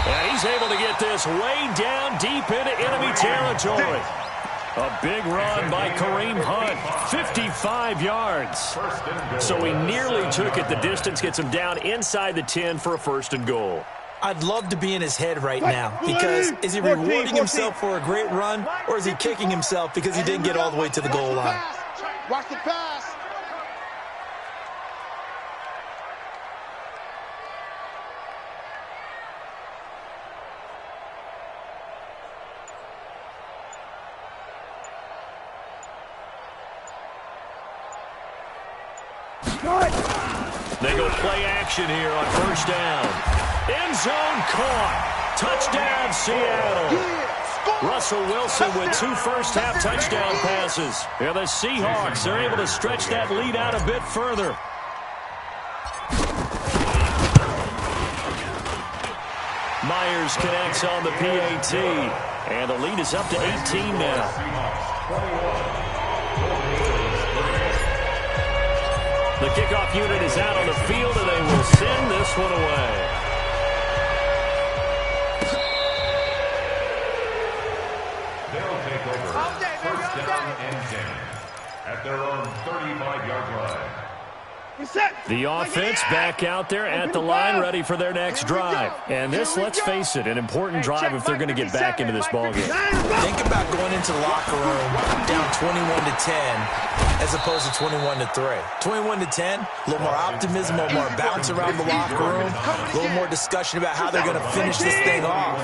And he's able to get this way down deep into enemy territory. A big run by Kareem Hunt, 55 yards. So he nearly took it. The distance gets him down inside the 10 for a 1st and goal. I'd love to be in his head right now because is he rewarding himself for a great run or is he kicking himself because he didn't get all the way to the goal line? Watch the pass. They go play action here on 1st down. End zone caught. Touchdown, Seattle. Russell Wilson with 2 first-half touchdown passes. Yeah, the Seahawks are able to stretch that lead out a bit further. Myers connects on the PAT. And the lead is up to 18 now. The kickoff unit is out on the field, and they will send this one away. They'll take over. 1st down and 10. The offense back out there at the line, ready for their next drive. And this, let's face it, an important drive if they're going to get back into this ballgame. Think about going into the locker room down 21-10 as opposed to 21-3. 21-10, a little more optimism, a little more bounce around the locker room, a little more discussion about how they're going to finish this thing off.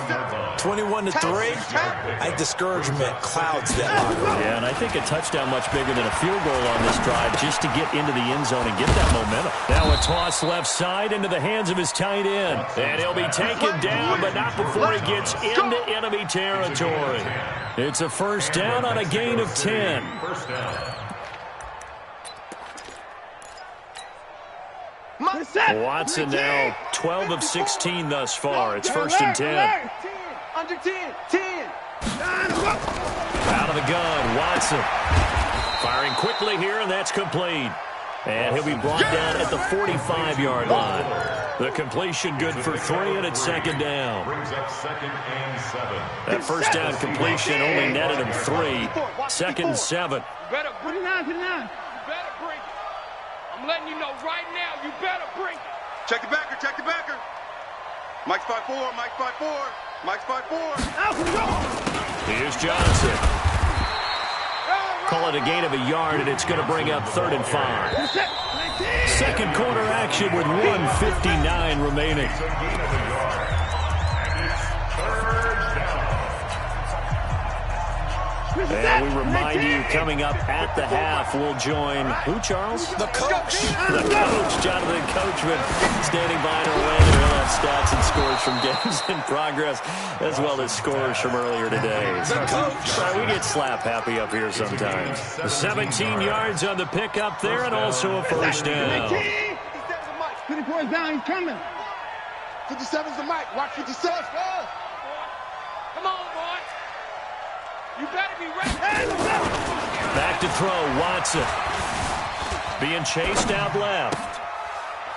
21-3, I think discouragement clouds that locker room. Yeah, and I think a touchdown much bigger than a field goal on this drive just to get into the end zone and get that momentum. Now a toss left side into the hands of his tight end. And he'll be taken down, but not before he gets into enemy territory. It's a first down on a gain of 10. First down. Watson now 12 of 16 thus far. It's first and 10. Under 10. 10. Out of the gun, Watson. Firing quickly here, and that's complete. And he'll be brought down at the 45-yard line. The completion good for 3, and it's second down. Brings up second and 7. That first down completion only netted him 3. Second and 7. You better put it on. You better bring it. I'm letting you know right now, you better bring it. Check the backer. Check the backer. Mike's 5-4. Mike's 5-4. Mike's 5-4. Here's Johnson. Call it a gain of a yard, and it's going to bring up 3rd and 5. Second quarter action with 1:59 remaining. And we remind you, coming up at the half, we'll join who, Charles? The coach. The coach, Jonathan Coachman, standing by in Orlando. He'll have stats and scores from games in progress, as well as scores from earlier today. The coach. We get slap happy up here sometimes. 17 yards on the pickup there, and also a first down. 54 is down, he's coming. 57's the Mike. Watch 57. Come on, boy. You better be ready. Back to throw, Watson. Being chased out left.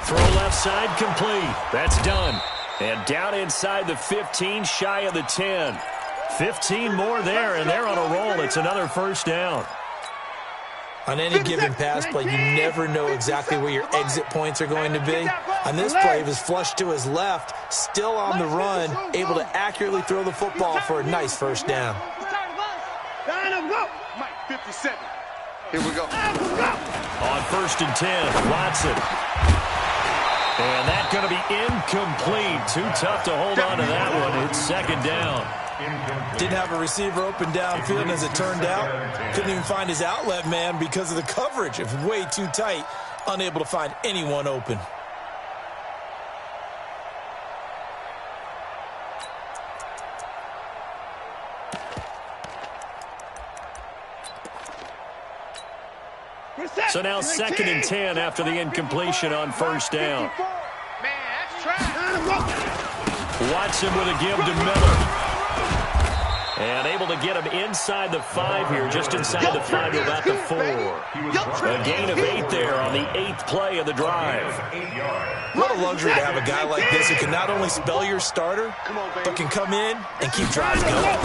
Throw left side complete. That's done. And down inside the 15, shy of the 10. 15 more there, and they're on a roll. It's another first down. On any given pass play, you never know exactly where your exit points are going to be. On this play, he was flushed to his left, still on the run, able to accurately throw the football for a nice first down. Mike 57. Here we go. On first and 10, Watson. And that's going to be incomplete. Too tough to hold on to that one. It's second down. Didn't have a receiver open downfield, and as it turned out, couldn't even find his outlet man because of the coverage. It was way too tight, unable to find anyone open. So now second and 10 after the incompletion on first down. Watson with a give to Miller. And able to get him inside the 5 here, just inside the 5 to about the 4. A gain of 8 there on the 8th play of the drive. What a luxury to have a guy like this who can not only spell your starter, but can come in and keep drives going.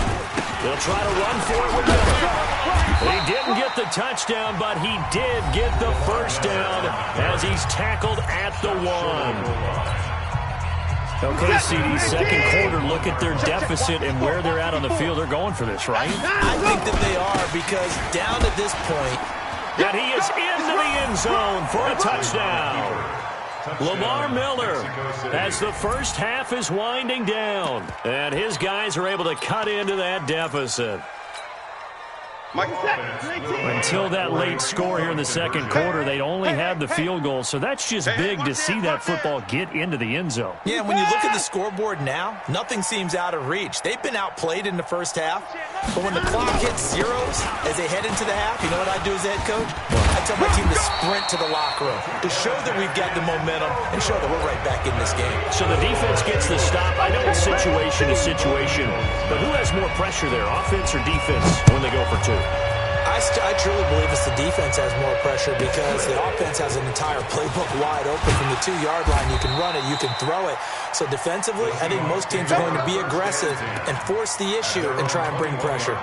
They'll try to run for it with Miller. He didn't get the touchdown, but he did get the first down as he's tackled at the 1. Okay, CD, second quarter, look at their deficit and where they're at on the field. They're going for this, right? I think that they are, because down at this point, and he is into the end zone for a touchdown. Lamar Miller, as the first half is winding down, and his guys are able to cut into that deficit. Until that late score here in the second quarter, they'd only had the field goal, so that's just big to see that football get into the end zone. Yeah, when you look at the scoreboard now, nothing seems out of reach. They've been outplayed in the first half, but when the clock hits zeros as they head into the half, you know what I do as the head coach? I tell my team to sprint to the locker room to show that we've got the momentum and show that we're right back in this game. So the defense gets the stop. I know it's situation to situation, but who has more pressure there, offense or defense, when they go for 2? I truly believe it's the defense has more pressure because the offense has an entire playbook wide open from the 2-yard line. You can run it, you can throw it. So defensively, I think most teams are going to be aggressive and force the issue and try and bring pressure.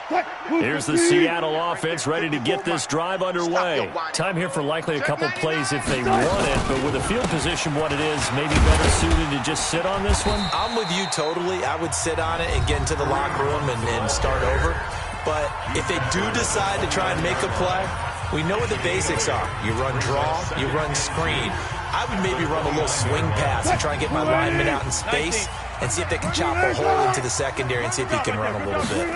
What? Here's the Seattle offense ready to get this drive underway. Time here for likely a couple plays if they want it, but with the field position what it is, maybe better suited to just sit on this one? I'm with you totally. I would sit on it and get into the locker room and start over. But if they do decide to try and make a play, we know what the basics are. You run draw, you run screen. I would maybe run a little swing pass and try and get my lineman out in space and see if they can chop a hole into the secondary and see if he can run a little bit.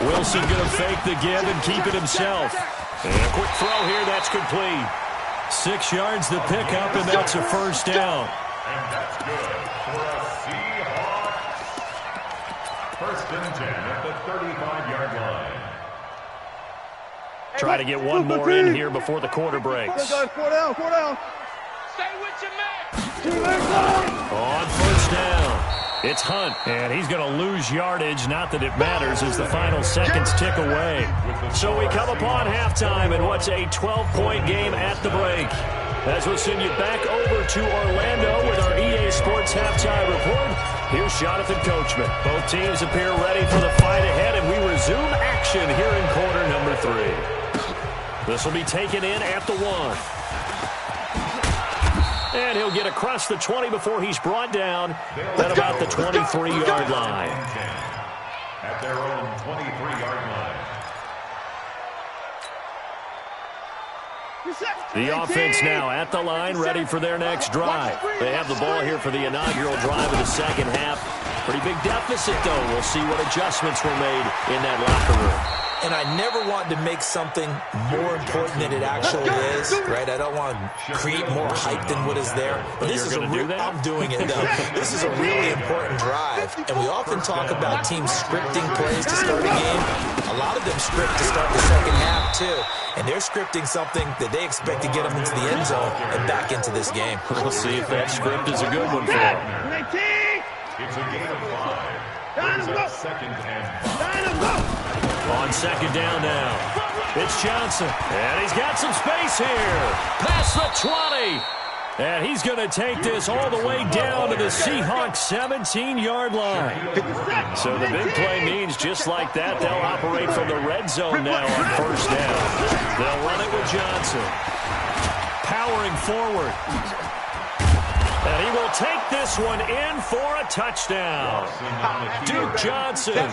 Wilson going to fake the give and keep it himself. And a quick throw here, that's complete. 6 yards the pickup, and that's a first down. And that's good for a Seahawks. First and 10 at the 35-yard line. Try to get one more in here before the quarter breaks. 4 down. Stay with your man. On first down, it's Hunt, and he's going to lose yardage. Not that it matters as the final seconds tick away. So we come upon halftime in what's a 12-point game at the break. As we'll send you back over to Orlando with our EA Sports halftime report, here's Jonathan Coachman. Both teams appear ready for the fight ahead, and we resume action here in quarter number 3. This will be taken in at the 1. And he'll get across the 20 before he's brought down at about the 23-yard line. At their own 23-yard line. The offense now at the line, ready for their next drive. They have the ball here for the inaugural drive of the second half. Pretty big deficit, though. We'll see what adjustments were made in that locker room. And I never want to make something more important than it actually is, right? I don't want to create more hype than what is there. But this is I'm doing it, though. This is a really important drive. And we often talk about teams scripting plays to start a game. A lot of them script to start the second half, too. And they're scripting something that they expect to get them into the end zone and back into this game. We'll see if that script is a good one for them. It's a game of 5. Brings up second and 5. On second down now, it's Johnson, and he's got some space here, past the 20, and he's going to take this all the way down to the Seahawks 17-yard line. So the big play means just like that, they'll operate from the red zone now on first down. They'll run it with Johnson, powering forward. And he will take this one in for a touchdown. Duke Johnson,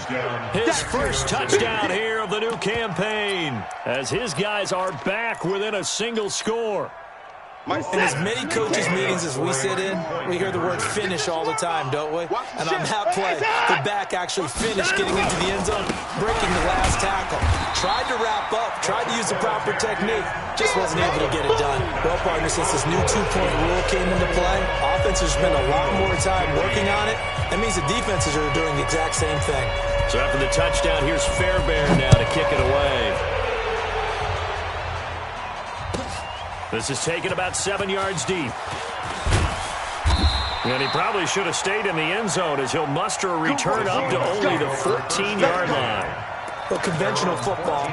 his first touchdown here of the new campaign, as his guys are back within a single score. In as many coaches' meetings as we sit in, we hear the word finish all the time, don't we? And on that play, the back actually finished getting into the end zone, breaking the last tackle. Tried to wrap up, tried to use the proper technique, just wasn't able to get it done. Well, partner, since this new two-point rule came into play, offenses spend a lot more time working on it. That means the defenses are doing the exact same thing. So after the touchdown, here's Fairbairn now to kick it away. This is taken about 7 yards deep. And he probably should have stayed in the end zone as he'll muster a return up to only the 14-yard line. Well, conventional football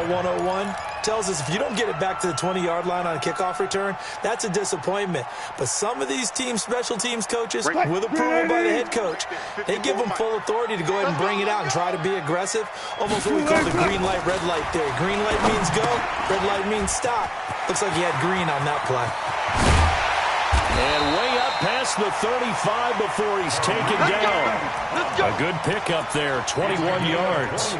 101, tells us if you don't get it back to the 20-yard line on a kickoff return, that's a disappointment. But some of these special teams coaches, with approval by the head coach, they give them full authority to go ahead and bring it out and try to be aggressive. Almost what we call the green light, red light theory. Green light means go, red light means stop. Looks like he had green on that play. And way up past the 35 before he's taken down. A good pickup there, 21 yards.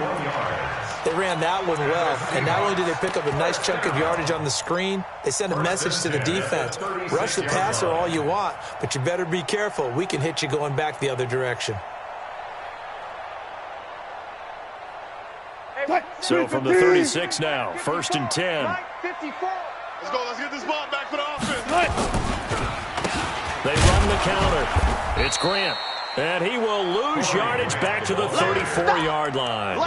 They ran that one well, and not only did they pick up a nice chunk of yardage on the screen, they sent a message to the defense. Rush the passer all you want, but you better be careful. We can hit you going back the other direction. So from the 36 now, first and 10. Let's go. Let's get this ball back for the offense. They run the counter. It's Grant. And he will lose yardage back to the 34-yard line.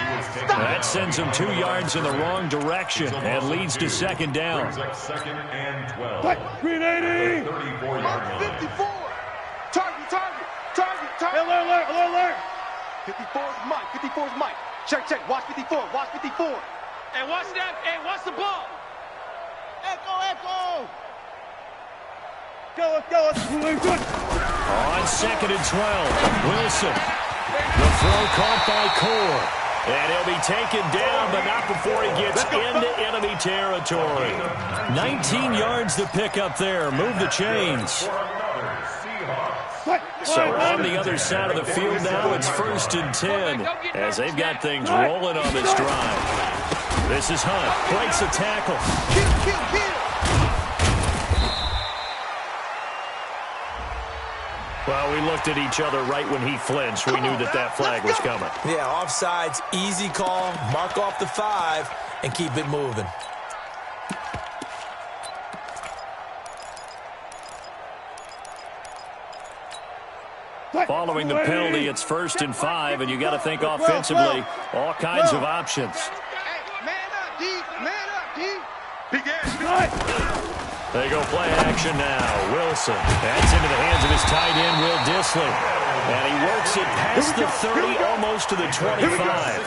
That sends him 2 yards in the wrong direction and leads to second down. Second and 12. Green 80. 34-yard line. 54. Target. Alert. 54 is Mike. 54 is Mike. Check. Watch 54. Hey, watch that. Hey, watch the ball. Echo. Go. On second and 12, Wilson. The throw caught by Core. And he'll be taken down, but not before he gets into enemy territory. 19 yards to pick up there. Move the chains. So on the other side of the field now, it's 1st and 10 as they've got things rolling on this drive. This is Hunt. Breaks a tackle. Well, we looked at each other right when he flinched. We knew that flag was coming. Yeah, offsides, easy call. Mark off the 5 and keep it moving. Following the penalty, it's 1st and 5, and you got to think offensively, all kinds of options. Man up, D. Man up, D. They go play action now. Wilson. That's into the hands of his tight end, Will Dissly. And he works it past the 30, almost to the 25.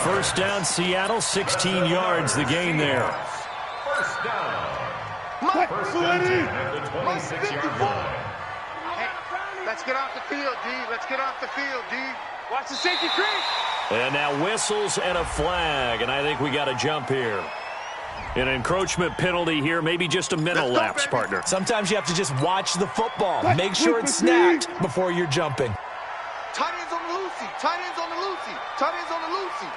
1st down, Seattle, 16 yards the gain there. First down. First and 10 at the 26-yard line. Let's get off the field, D. Let's get off the field, D. Watch the safety creep. And now whistles and a flag, and I think we got to jump here. An encroachment penalty here, maybe just a mental lapse, partner. Sometimes you have to just watch the football. Make sure it's snapped before you're jumping. Tight ends on the Lucy. Tight ends on the Lucy. Tight ends on the Lucy.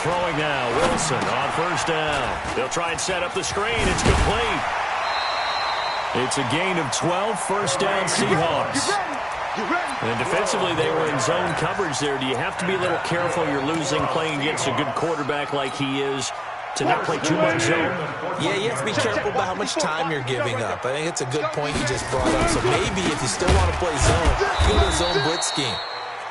Throwing now, Wilson on 1st down. They'll try and set up the screen. It's complete. It's a gain of 12, 1st down Seahawks. And defensively, they were in zone coverage there. Do you have to be a little careful? You're losing playing against a good quarterback like he is to not play too much zone. Yeah, you have to be careful about how much time you're giving up. I think it's a good point you just brought up. So maybe if you still want to play zone, go to a zone blitz scheme.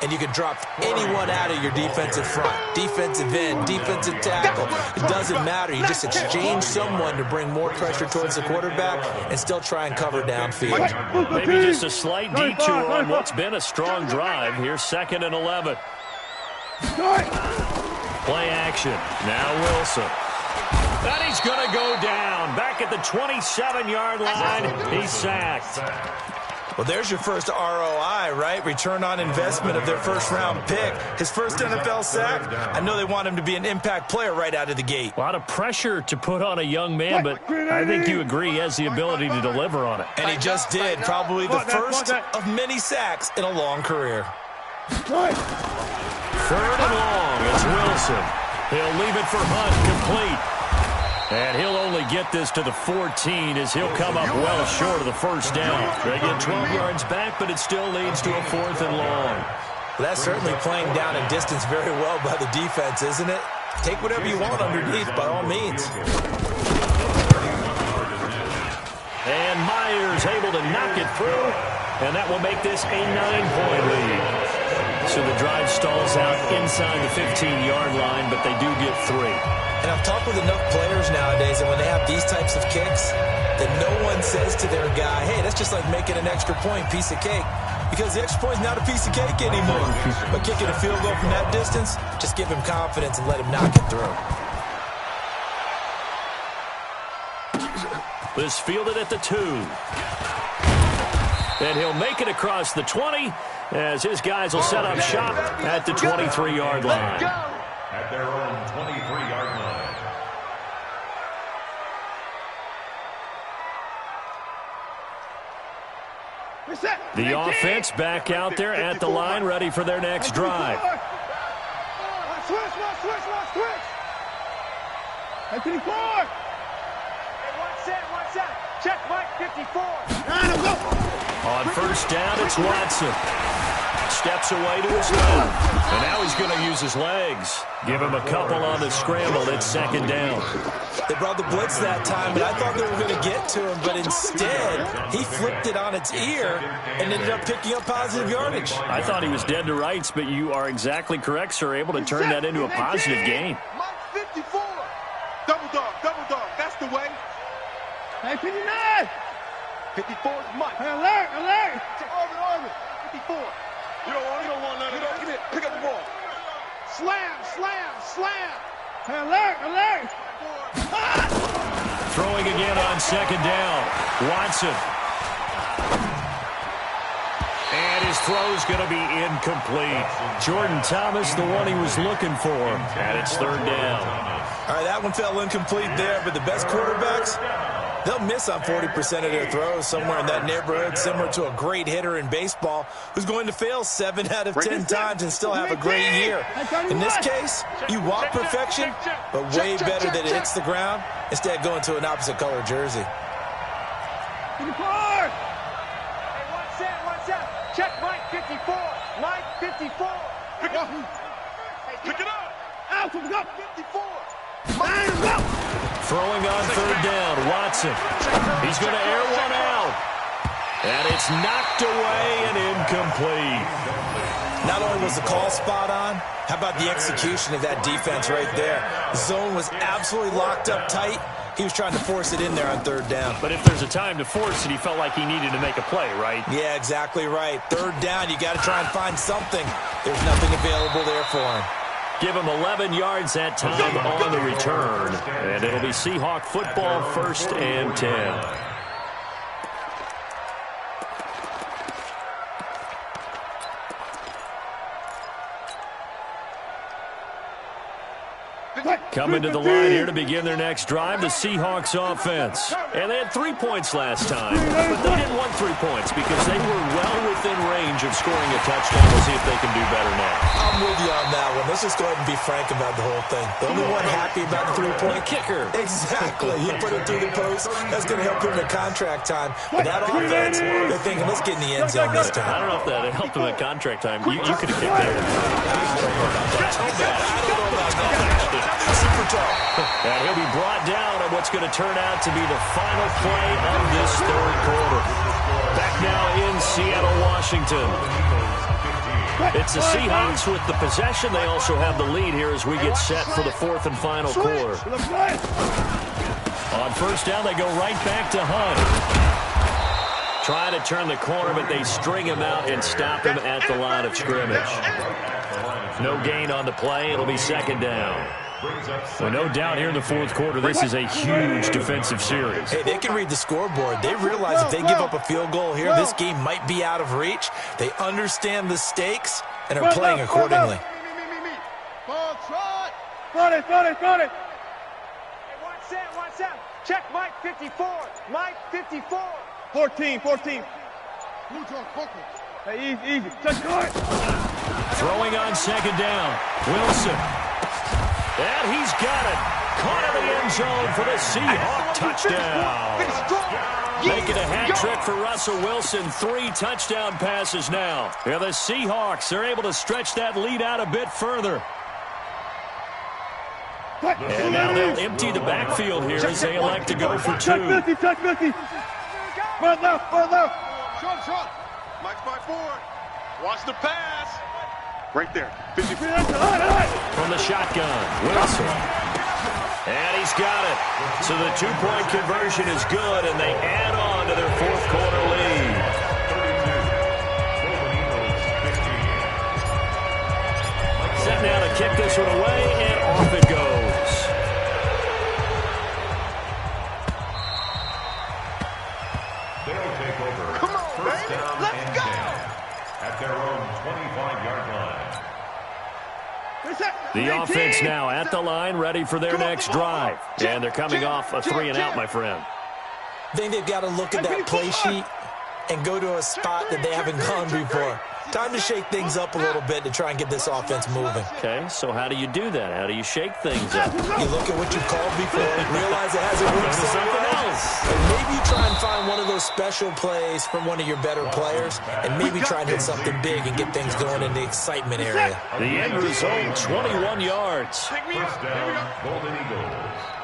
And you can drop anyone out of your defensive front. Defensive end, defensive tackle. It doesn't matter. You just exchange someone to bring more pressure towards the quarterback and still try and cover downfield. Maybe just a slight detour on what's been a strong drive. Here's 2nd and 11. Play action. Now Wilson. And he's going to go down. Back at the 27-yard line. He's sacked. Well, there's your first ROI, right? Return on investment of their 1st-round pick. His first NFL sack. I know they want him to be an impact player right out of the gate. A lot of pressure to put on a young man, but I think you agree he has the ability to deliver on it. And he just did. Probably the first of many sacks in a long career. 3rd and long. It's Wilson. He'll leave it for Hunt, complete. And he'll only get this to the 14 as he'll come up well short of the 1st down. They get 12 yards back, but it still leads to a 4th and long. Well, that's certainly playing down in distance very well by the defense, isn't it? Take whatever you want underneath, by all means. And Myers able to knock it through, and that will make this a 9-point lead. So the drive stalls out inside the 15-yard line, but they do get 3. And I've talked with enough players nowadays that when they have these types of kicks, that no one says to their guy, hey, that's just like making an extra point, piece of cake. Because the extra point is not a piece of cake anymore. But kicking a field goal from that distance, just give him confidence and let him knock it through. This fielded at the 2. And he'll make it across the 20 as his guys will set up shop at the 23-yard line. At their own 23-yard line. The offense back out there at the line, ready for their next drive. Switch. Hey, 54. Hey, one set. Check, Mike, 54. On 1st down, it's Watson. Steps away to his left. And now he's going to use his legs. Give him a couple on the scramble. It's 2nd down. They brought the blitz that time, and I thought they were going to get to him, but instead, he flipped it on its ear and ended up picking up positive yardage. I thought he was dead to rights, but you are exactly correct, sir. Able to turn that into a positive gain. Mike 54. Double dog. That's the way. Hey, 59. 54 is Mike. Hey, alert. Orbit. 54. You don't want none of that. Come here. Pick up the ball. Slam. Hey, alert. Throwing again on 2nd down. Watson. And his throw's going to be incomplete. Jordan Thomas, the one he was looking for, and it's third down. All right, that one fell incomplete there, but the best quarterbacks, they'll miss on 40% of their throws, somewhere in that neighborhood, similar to a great hitter in baseball who's going to fail 7 out of 10 times and still have a great year. In this case, you want perfection, but way better that it hits the ground instead of going to an opposite color jersey. Check Mike 54. Mike 54. Pick it up. Pick it up. Out. Pick it up. 54. Throwing on third down, Watson. He's going to air one out. And it's knocked away and incomplete. Not only was the call spot on, how about the execution of that defense right there? The zone was absolutely locked up tight. He was trying to force it in there on third down. But if there's a time to force it, he felt like he needed to make a play, right? Yeah, exactly right. Third down, you got to try and find something. There's nothing available there for him. Give him 11 yards that time on the return. And it'll be Seahawk football, 1st and 10. Coming to the line here to begin their next drive, the Seahawks offense. And they had 3 points last time, but they didn't want 3 points because they were well within range of scoring a touchdown. We'll see if they can do better now. I'm with you on that one. Let's just go ahead and be frank about the whole thing. The only one happy about the 3-point kicker. Exactly. He put it through the post. That's going to help him at contract time. But that offense, they're thinking, let's get in the end zone this time. I don't know if that helped him at contract time. You could have kicked that. I don't know about that. Super tall. And he'll be brought down on what's going to turn out to be the final play of this third quarter. Back now in Seattle, Washington. It's the Seahawks with the possession. They also have the lead here as we get set for the 4th and final quarter. On first down, they go right back to Hunt. Trying to turn the corner, but they string him out and stop him at the line of scrimmage. No gain on the play. It'll be 2nd down. Well, no doubt here in the 4th quarter, this is a huge defensive series. Hey, they can read the scoreboard. They realize if they give up a field goal here, this game might be out of reach. They understand the stakes and are playing accordingly. Ball trot. Got it. Hey, watch that. Check Mike 54. Mike 54. 14. Hey, easy. Touch guard. Throwing on 2nd down. Wilson. And he's got it. Caught in the end zone for the Seahawk touchdown. Making a hat trick for Russell Wilson. 3 touchdown passes now. Yeah, the Seahawks are able to stretch that lead out a bit further. And now they'll empty the backfield here as they elect to go for 2. Touch 50. Run left. Short. Mike's by 4. Watch the pass. Right there. 50. From the shotgun, Wilson. And he's got it. So the 2-point conversion is good, and they add on to their 4th quarter lead. Set now to kick this one away, and off it goes. They'll take over. Come on, First baby. down Let's and go. 10 at their own 25-yard line. The offense now at the line, ready for their next drive. And they're coming off a 3-and-out, my friend. I think they've got to look at that play sheet and go to a spot that they haven't gone before. Time to shake things up a little bit to try and get this offense moving. Okay, so how do you do that? How do you shake things up? You look at what you called before, realize it hasn't worked so something well, else. and maybe you try and find one of those special plays from one of your better players, and maybe try and hit something big and get things going in the excitement area. The end result, 21 yards. First down, Golden Eagles.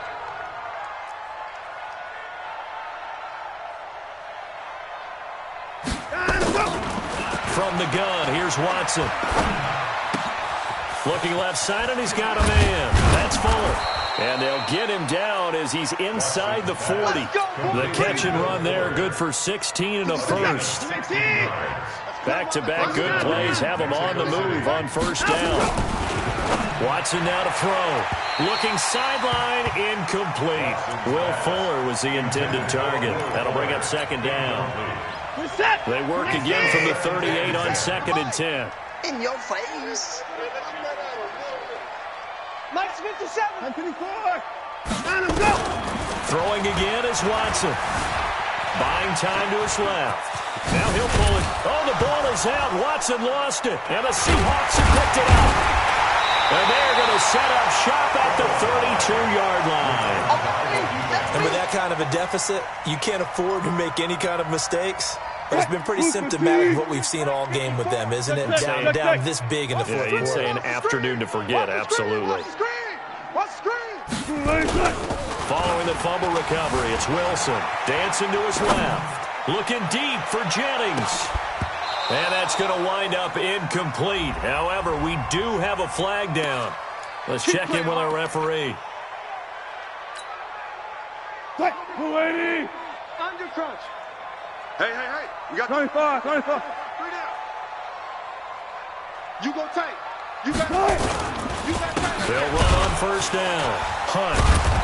From the gun, here's Watson. Looking left side, and he's got a man. That's Fuller. And they'll get him down as he's inside the 40. The catch and run there, good for 16 and a first. Back-to-back good plays have him on the move on first down. Watson now to throw. Looking sideline, incomplete. Will Fuller was the intended target. That'll bring up 2nd down. They work again from the 38 on 2nd and 10. In your face. Mike's 57. 54. Let him go. Throwing again is Watson. Buying time to his left. Now he'll pull it. Oh, the ball is out. Watson lost it. And the Seahawks have picked it up. And they're going to set up shop at the 32-yard line. And with that kind of a deficit, you can't afford to make any kind of mistakes. But it's been pretty symptomatic of what we've seen all game with them, isn't it? Down this big in the fourth quarter. You'd say an afternoon to forget, absolutely. Following the fumble recovery, it's Wilson. Dancing to his left. Looking deep for Jennings. And that's going to wind up incomplete. However, we do have a flag down. Let's check in with our referee. Under crunch. Hey. We got 25. 3 down. You go tight. You got tight. They'll run on first down. Hunt.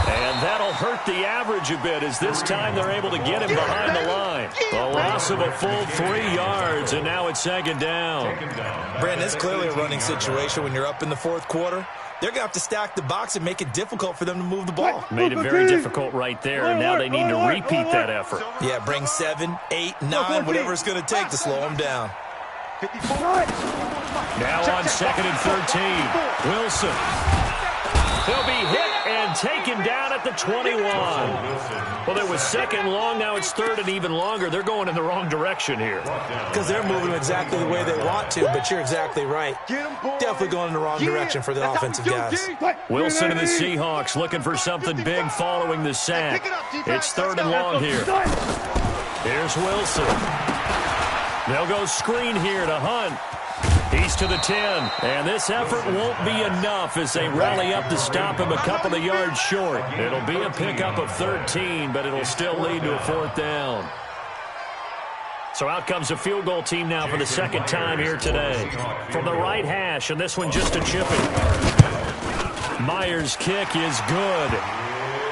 And that'll hurt the average a bit as this time they're able to get him behind the line. A loss of a full 3 yards, and now it's 2nd down. Brandon, it's clearly a running situation when you're up in the fourth quarter. They're going to have to stack the box and make it difficult for them to move the ball. Made it very difficult right there, and now they need to repeat that effort. Yeah, bring 7, 8, 9, whatever it's going to take to slow them down. Now on 2nd and 13, Wilson. He'll be hit and taken down at the 21. Well, there was 2nd long. Now it's 3rd and even longer. They're going in the wrong direction here. Because they're moving exactly the way they want to, but you're exactly right. Definitely going in the wrong direction for the offensive guys. Wilson and the Seahawks looking for something big following the sack. It's 3rd and long here. Here's Wilson. They'll go screen here to Hunt. He's to the 10, and this effort won't be enough as they rally up to stop him a couple of yards short. It'll be a pickup of 13, but it'll still lead to a 4th down. So out comes the field goal team now for the 2nd time here today. From the right hash, and this one just a chipping. Myers' kick is good.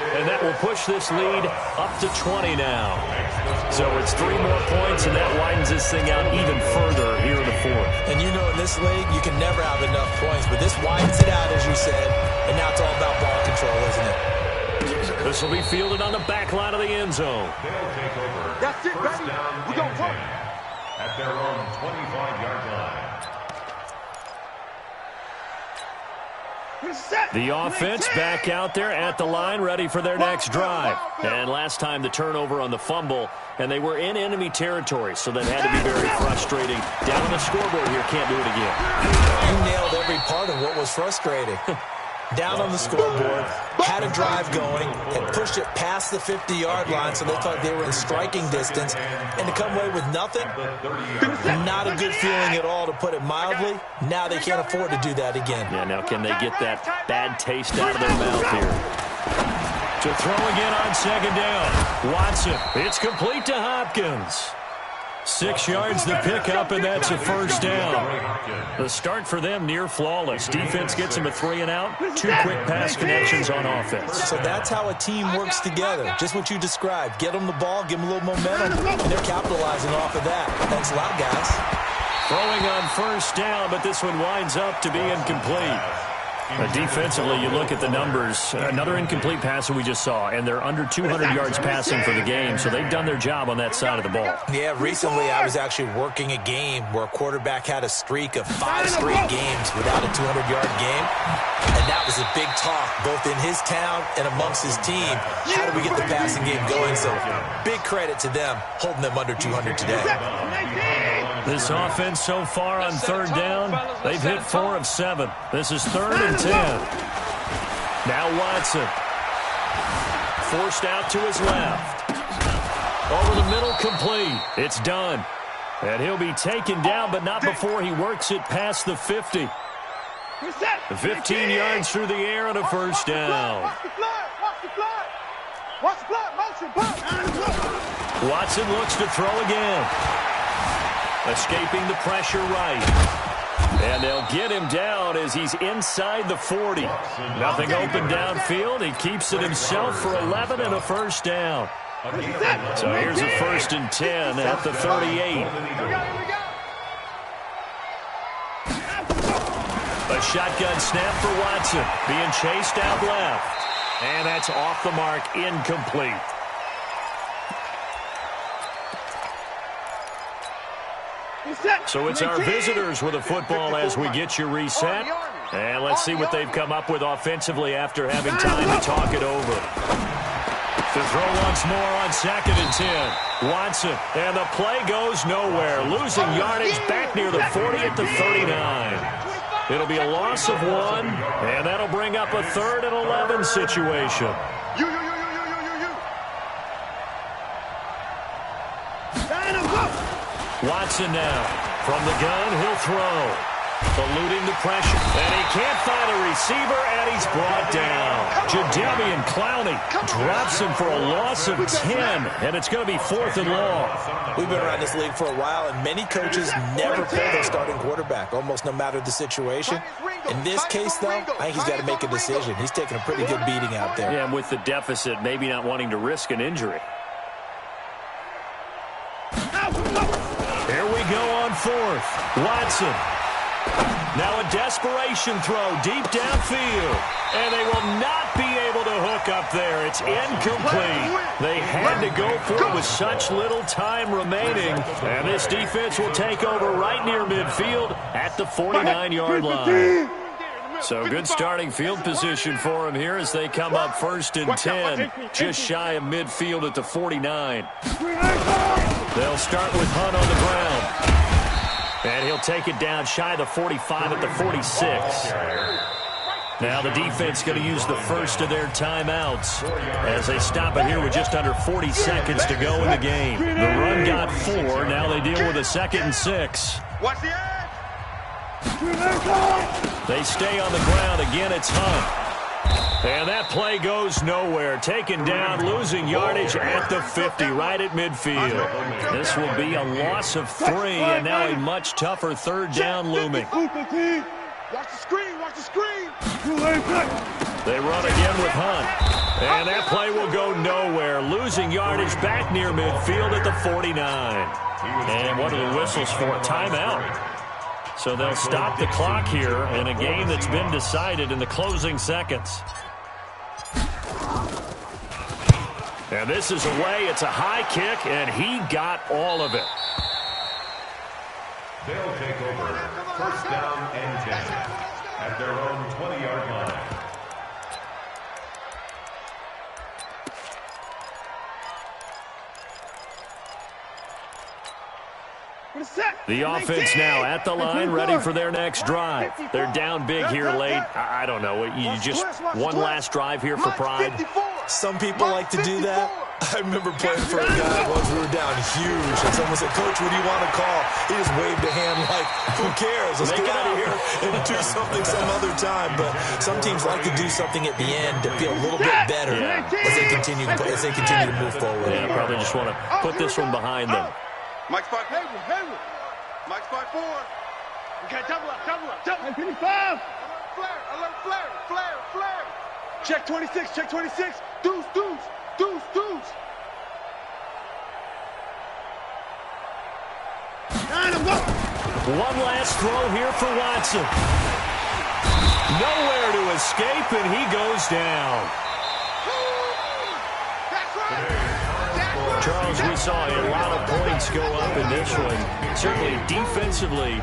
And that will push this lead up to 20 now. So it's 3 more points, and that widens this thing out even further here in the 4th. And you know in this league, you can never have enough points, but this widens it out, as you said, and now it's all about ball control, isn't it? This will be fielded on the back line of the end zone. They'll take over. That's it, baby. We're going to work. At their own 25-yard line. The offense back out there at the line, ready for their next drive. And last time the turnover on the fumble, and they were in enemy territory, so that had to be very frustrating. Down on the scoreboard here, can't do it again. You nailed every part of what was frustrating. Down on the scoreboard, had a drive going, and pushed it past the 50-yard line, so they thought they were in striking distance. And to come away with nothing, not a good feeling at all, to put it mildly. Now they can't afford to do that again. Yeah, now can they get that bad taste out of their mouth here? To throw again on 2nd down. Watson, it's complete to Hopkins. 6 yards the pickup, and that's a 1st down. The start for them near flawless. Defense gets them a 3 and out. 2 quick pass connections on offense. So that's how a team works together. Just what you described. Get them the ball, give them a little momentum, and they're capitalizing off of that. Thanks a lot, guys. Throwing on 1st down, but this one winds up to be incomplete. Defensively, you look at the numbers. Another incomplete pass that we just saw, and they're under 200 yards passing for the game, so they've done their job on that side of the ball. Yeah, recently I was actually working a game where a quarterback had a streak of 5 straight games without a 200-yard game, and that was a big talk, both in his town and amongst his team. How do we get the passing game going? So big credit to them, holding them under 200 today. This offense so far on 3rd down, they've hit 4 of 7. This is 3rd and 10. Now Watson. Forced out to his left. Over the middle, complete. It's done. And he'll be taken down, but not before he works it past the 50. 15 yards through the air and a 1st down. Watch the flood. Watch the flood. Watch the flood. Motion. Watson looks to throw again. Escaping the pressure right. And they'll get him down as he's inside the 40. Nothing open downfield. He keeps it himself for 11 and a 1st down. So here's a 1st and 10 at the 38. A shotgun snap for Watson, being chased out left. And that's off the mark, incomplete. So it's our visitors with a football as we get you reset. And let's see what they've come up with offensively after having time to talk it over. To throw once more on 2nd and 10. Watson, and the play goes nowhere. Losing yardage back near the 40 at the 39. It'll be a loss of 1, and that'll bring up a 3rd and 11 situation. Watson now. From the gun, he'll throw. Eluding the pressure. And he can't find a receiver, and he's brought down. Jadeveon Clowney drops him for a loss of 10, and it's going to be 4th and long. We've been around this league for a while, and many coaches never pull their starting quarterback, almost no matter the situation. In this case, though, I think he's got to make a decision. He's taking a pretty good beating out there. Yeah, and with the deficit, maybe not wanting to risk an injury. Here we go on 4th. Watson. Now a desperation throw deep downfield. And they will not be able to hook up there. It's incomplete. They had to go for it with such little time remaining. And this defense will take over right near midfield at the 49-yard line. So good starting field position for him here as they come up 1st and 10. Just shy of midfield at the 49. They'll start with Hunt on the ground. And he'll take it down shy of the 45 at the 46. Now the defense going to use the first of their timeouts as they stop it here with just under 40 seconds to go in the game. The run got 4. Now they deal with a 2nd and 6. Watch the edge. They stay on the ground. Again, it's Hunt. And that play goes nowhere. Taken down, losing yardage at the 50, right at midfield. This will be a loss of 3, and now a much tougher 3rd down looming. Watch the screen, watch the screen. They run again with Hunt. And that play will go nowhere. Losing yardage back near midfield at the 49. And what are the whistles for? A timeout. So they'll stop the clock here in a game that's been decided in the closing seconds. And this is away. It's a high kick, and he got all of it. They'll take over 1st down and 10 at their own 20-yard line. The offense now at the line, ready for their next drive. They're down big here late. I don't know. You just one last drive here for pride. Some people like to do that. I remember playing for a guy once we were down huge, and someone said, "Coach, what do you want to call?" He just waved a hand like, "Who cares? Let's get out of here and do something some other time." But some teams like to do something at the end to feel a little bit better as they continue to move forward. Yeah, probably just want to put this one behind them. Mike spot Hayward. Mike spot 4. Okay, double up. 55. Flare. Check 26. Deuce. One last throw here for Watson. Nowhere to escape, and he goes down. Charles, we saw a lot of points go up in this one. Certainly defensively.